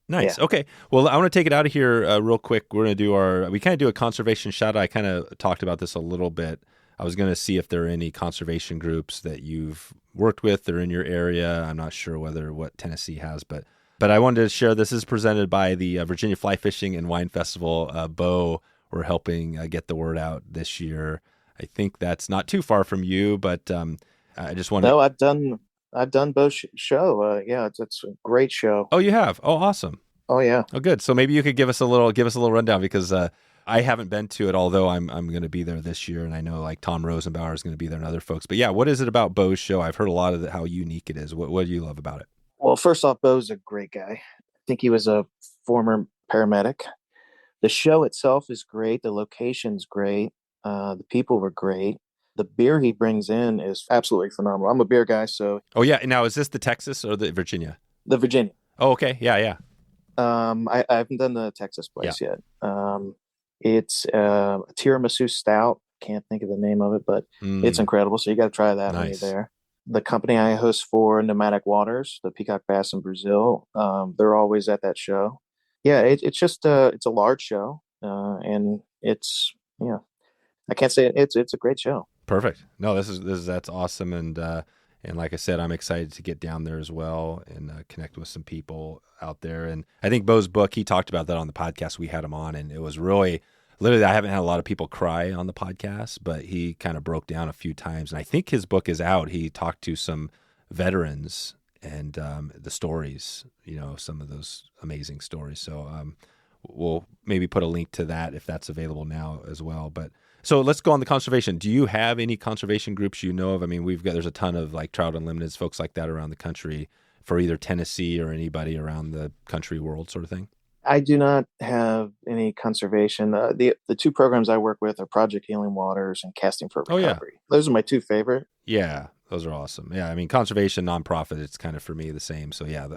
Nice. Yeah. Okay. Well, I want to take it out of here real quick. We're going to we kind of do a conservation shout out. I kind of talked about this a little bit. I was going to see if there are any conservation groups that you've worked with or in your area. I'm not sure what Tennessee has, but But I wanted to share, this is presented by the Virginia Fly Fishing and Wine Festival. Bo, we're helping get the word out this year. I think that's not too far from you, but I just wanted... No, I've done Bo's show. Yeah, it's a great show. Oh, you have? Oh, awesome. Oh, yeah. Oh, good. So maybe you could give us a little rundown, because I haven't been to it, although I'm going to be there this year, and I know like Tom Rosenbauer is going to be there and other folks. But yeah, what is it about Bo's show? I've heard a lot of how unique it is. What do you love about it? Well, first off, Bo's a great guy. I think he was a former paramedic. The show itself is great. The location's great. The people were great. The beer he brings in is absolutely phenomenal. I'm a beer guy, so... Oh, yeah. Now, is this the Texas or the Virginia? The Virginia. Oh, okay. Yeah. I haven't done the Texas place yet. It's a tiramisu stout. Can't think of the name of it, but it's incredible. So you got to try that when you're there. The company I host for, Nomadic Waters, the peacock bass in Brazil, they're always at that show. Yeah, it's just it's a large show, and it's I can't say it's a great show. Perfect. No, that's awesome, and like I said, I'm excited to get down there as well and connect with some people out there. And I think Bo's book, he talked about that on the podcast. We had him on, and it was really, literally, I haven't had a lot of people cry on the podcast, but he kind of broke down a few times. And I think his book is out. He talked to some veterans and the stories, some of those amazing stories. So we'll maybe put a link to that if that's available now as well. But so let's go on the conservation. Do you have any conservation groups you know of? I mean, there's a ton of like Trout Unlimited, folks like that around the country for either Tennessee or anybody around the country, world sort of thing. I do not have any conservation. The two programs I work with are Project Healing Waters and Casting for Recovery. Oh, yeah. Those are my two favorite. Yeah, those are awesome. Yeah, I mean, conservation, nonprofit, it's kind of for me the same. So yeah,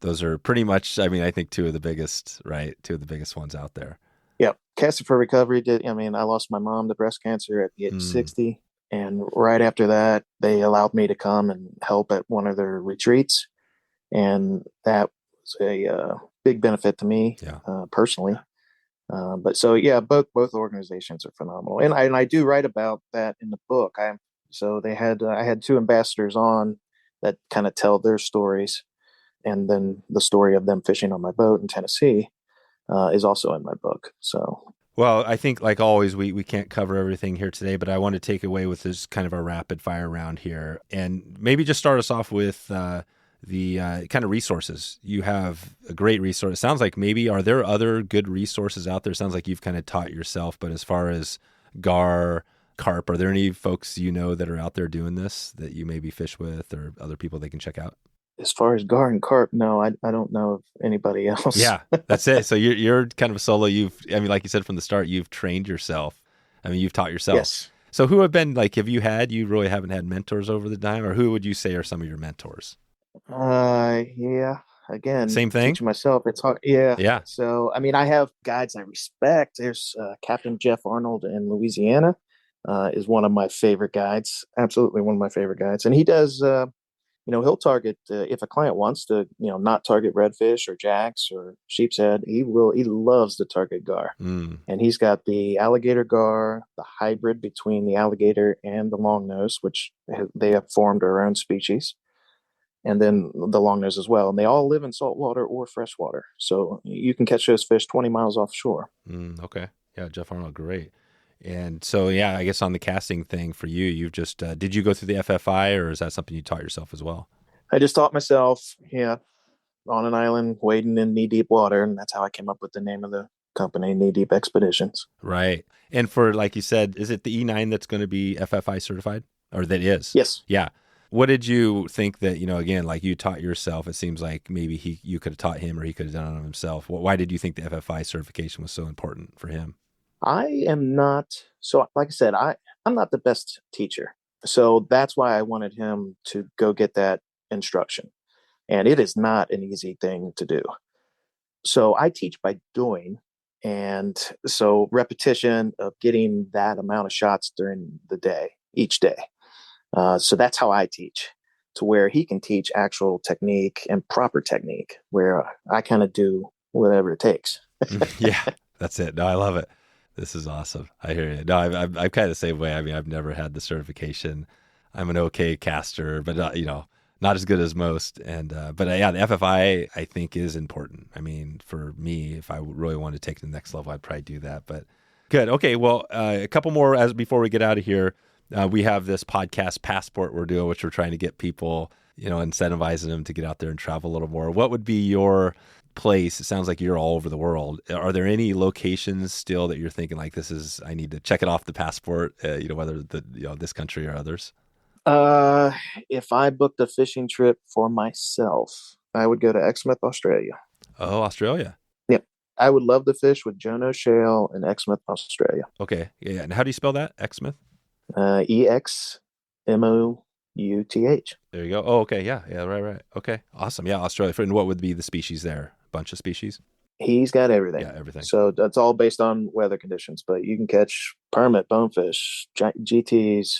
those are pretty much, I mean, I think two of the biggest ones out there. Yeah, Casting for Recovery I lost my mom to breast cancer at the age of 60. And right after that, they allowed me to come and help at one of their retreats. And that was a big benefit to me personally. But so, yeah, both organizations are phenomenal. And I do write about that in the book. I had two ambassadors on that kind of tell their stories. And then the story of them fishing on my boat in Tennessee is also in my book. So, well, I think like always, we can't cover everything here today, but I want to take away with this kind of a rapid fire round here, and maybe just start us off with the kind of resources. You have a great resource. It sounds like are there other good resources out there? It sounds like you've kind of taught yourself, but as far as gar, carp, are there any folks that are out there doing this that you maybe fish with, or other people they can check out? As far as gar and carp, no, I don't know of anybody else. Yeah, that's it. So you're kind of a solo. Like you said from the start, you've trained yourself. I mean, you've taught yourself. Yes. So who have been you really haven't had mentors over the time, or who would you say are some of your mentors? Yeah. Again, same thing. Teaching myself, it's hard. Yeah. Yeah. So, I mean, I have guides I respect. There's Captain Jeff Arnold in Louisiana, is one of my favorite guides. Absolutely one of my favorite guides, and he does. He'll target if a client wants to, not target redfish or jacks or sheep's head. He loves to target gar, and he's got the alligator gar, the hybrid between the alligator and the longnose, which they have formed their own species, and then the longnose as well. And they all live in saltwater or freshwater, so you can catch those fish 20 miles offshore. Okay, yeah, Jeff Arnold, great. And so, yeah, I guess on the casting thing for you, you've just, did you go through the FFI, or is that something you taught yourself as well? I just taught myself, on an island, wading in knee-deep water, and that's how I came up with the name of the company, Knee Deep Expeditions. Right. And for, like you said, is it the E9 that's going to be FFI certified? Or that is? Yes. Yeah. What did you think that, again, like you taught yourself, it seems like maybe you could have taught him, or he could have done it himself. Why did you think the FFI certification was so important for him? I am not, so like I said, I'm not the best teacher. So that's why I wanted him to go get that instruction. And it is not an easy thing to do. So I teach by doing. And so repetition of getting that amount of shots during the day, each day. So that's how I teach, to where he can teach actual technique and proper technique, where I kind of do whatever it takes. Yeah, that's it. No, I love it. This is awesome. I hear you. No, I'm kind of the same way. I mean, I've never had the certification. I'm an okay caster, but not as good as most. And but yeah, the FFI I think is important. I mean, for me, if I really wanted to take it to the next level, I'd probably do that. But good. Okay. Well, a couple more as before we get out of here. We have this podcast passport we're doing, which we're trying to get people, incentivizing them to get out there and travel a little more. What would be your place? It sounds like you're all over the world. Are there any locations still that you're thinking like I need to check it off the passport, whether this country or others? If I booked a fishing trip for myself, I would go to Exmouth, Australia. Oh, Australia. Yep. I would love to fish with Jono Shale in Exmouth, Australia. Okay. Yeah. And how do you spell that? Exmouth? EXMOUTH. There you go. Oh, okay. Yeah. Yeah. Right. Okay. Awesome. Yeah. Australia. And what would be the species there? A bunch of species? He's got everything. Yeah, everything. So that's all based on weather conditions, but you can catch permit, bonefish, GTs,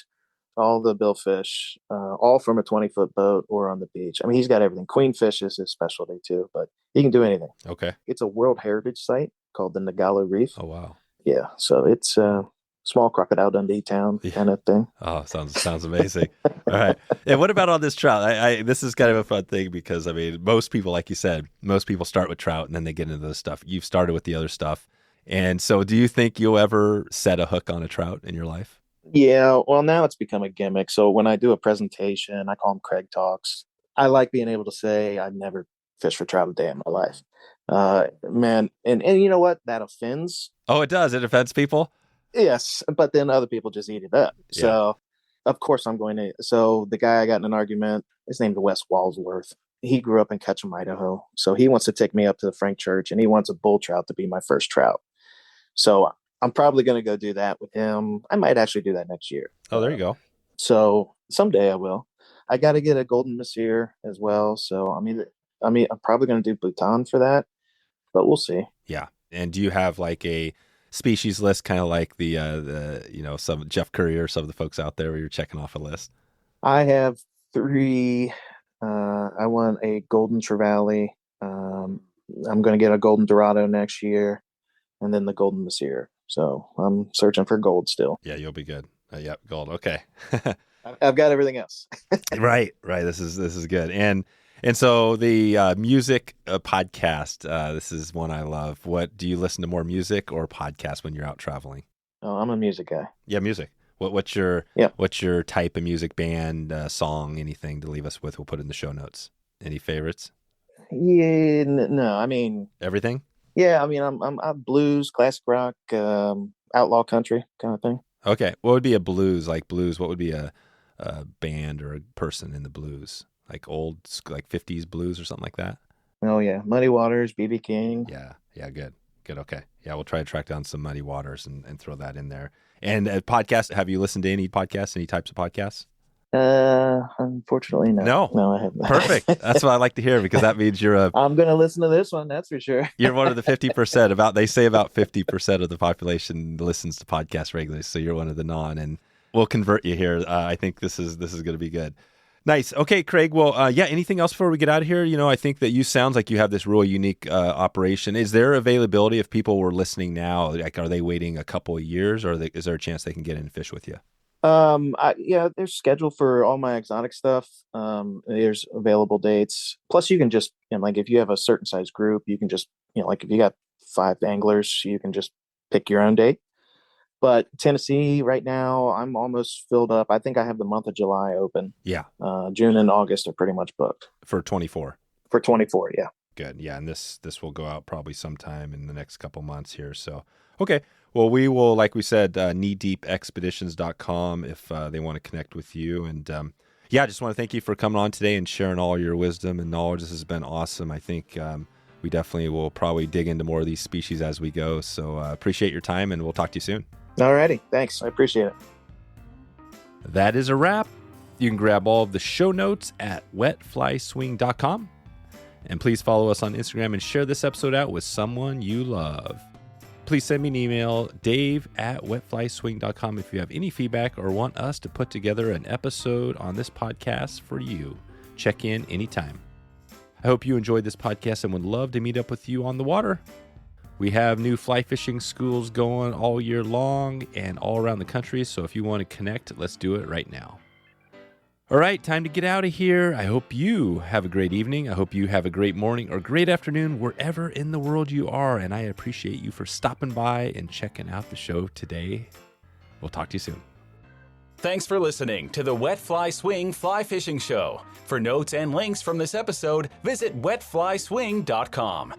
all the billfish, all from a 20-foot boat or on the beach. I mean, he's got everything. Queenfish is his specialty too, but he can do anything. Okay. It's a World Heritage Site called the Nagalo Reef. Oh, wow. Yeah. So it's small Crocodile Dundee town kind of thing. Oh, sounds amazing. All right. And what about on this trout? This is kind of a fun thing because, I mean, most people, like you said, start with trout and then they get into this stuff. You've started with the other stuff. And so do you think you'll ever set a hook on a trout in your life? Yeah. Well, now it's become a gimmick. So when I do a presentation, I call them Craig Talks. I like being able to say I've never fished for trout a day in my life. Man. And you know what? That offends. Oh, it does. It offends people? Yes, but then other people just eat it up. Yeah. So, of course, I'm going to. So, the guy I got in an argument, his name's Wes Walsworth. He grew up in Ketchum, Idaho. So, he wants to take me up to the Frank Church, and he wants a bull trout to be my first trout. So, I'm probably going to go do that with him. I might actually do that next year. Oh, there you go. So, someday I will. I got to get a golden Messier as well. So, I mean, I'm probably going to do Bhutan for that, but we'll see. Yeah. And do you have like a species list, kind of like the some Jeff Curry or some of the folks out there where you're checking off a list? I have 3. I want a golden trevally. I'm going to get a golden dorado next year, and then the golden Messier. So I'm searching for gold still. Yeah, you'll be good. Yep, gold. Okay. I've got everything else. Right. This is good. And so the music podcast, this is one I love. What do you listen to more, music or podcast when you're out traveling? Oh, I'm a music guy. Yeah, music. What's your type of music, band, song, anything to leave us with? We'll put in the show notes. Any favorites? Yeah, no. I mean everything. Yeah, I mean I'm blues, classic rock, outlaw country kind of thing. Okay, what would be a blues? Like blues, what would be a band or a person in the blues? Like old, like 50s blues or something like that? Oh, yeah. Muddy Waters, B.B. King. Yeah, good. Okay. Yeah, we'll try to track down some Muddy Waters and throw that in there. And podcast, have you listened to any podcasts, any types of podcasts? Unfortunately, no. No, I haven't. Perfect. That's what I like to hear because that means you're I'm going to listen to this one, that's for sure. You're one of the 50%. They say about 50% of the population listens to podcasts regularly, so you're one of the and we'll convert you here. I think this is going to be good. Nice. Okay, Craig. Well, anything else before we get out of here? I think that you sounds like you have this really unique operation. Is there availability if people were listening now? Like, are they waiting a couple of years or is there a chance they can get in and fish with you? There's schedule for all my exotic stuff. There's available dates. Plus you can just, like if you have a certain size group, you can just, like if you got 5 anglers, you can just pick your own date. But Tennessee right now, I'm almost filled up. I think I have the month of July open. Yeah. June and August are pretty much booked. For 24? For 24, yeah. Good. Yeah, and this will go out probably sometime in the next couple months here. So, okay. Well, we will, like we said, kneedeepexpeditions.com if they want to connect with you. And I just want to thank you for coming on today and sharing all your wisdom and knowledge. This has been awesome. I think we definitely will probably dig into more of these species as we go. So appreciate your time, and we'll talk to you soon. All righty. Thanks. I appreciate it. That is a wrap. You can grab all of the show notes at wetflyswing.com. And please follow us on Instagram and share this episode out with someone you love. Please send me an email, dave@wetflyswing.com, if you have any feedback or want us to put together an episode on this podcast for you. Check in anytime. I hope you enjoyed this podcast and would love to meet up with you on the water. We have new fly fishing schools going all year long and all around the country. So if you want to connect, let's do it right now. All right, time to get out of here. I hope you have a great evening. I hope you have a great morning or great afternoon wherever in the world you are. And I appreciate you for stopping by and checking out the show today. We'll talk to you soon. Thanks for listening to the Wet Fly Swing Fly Fishing Show. For notes and links from this episode, visit wetflyswing.com.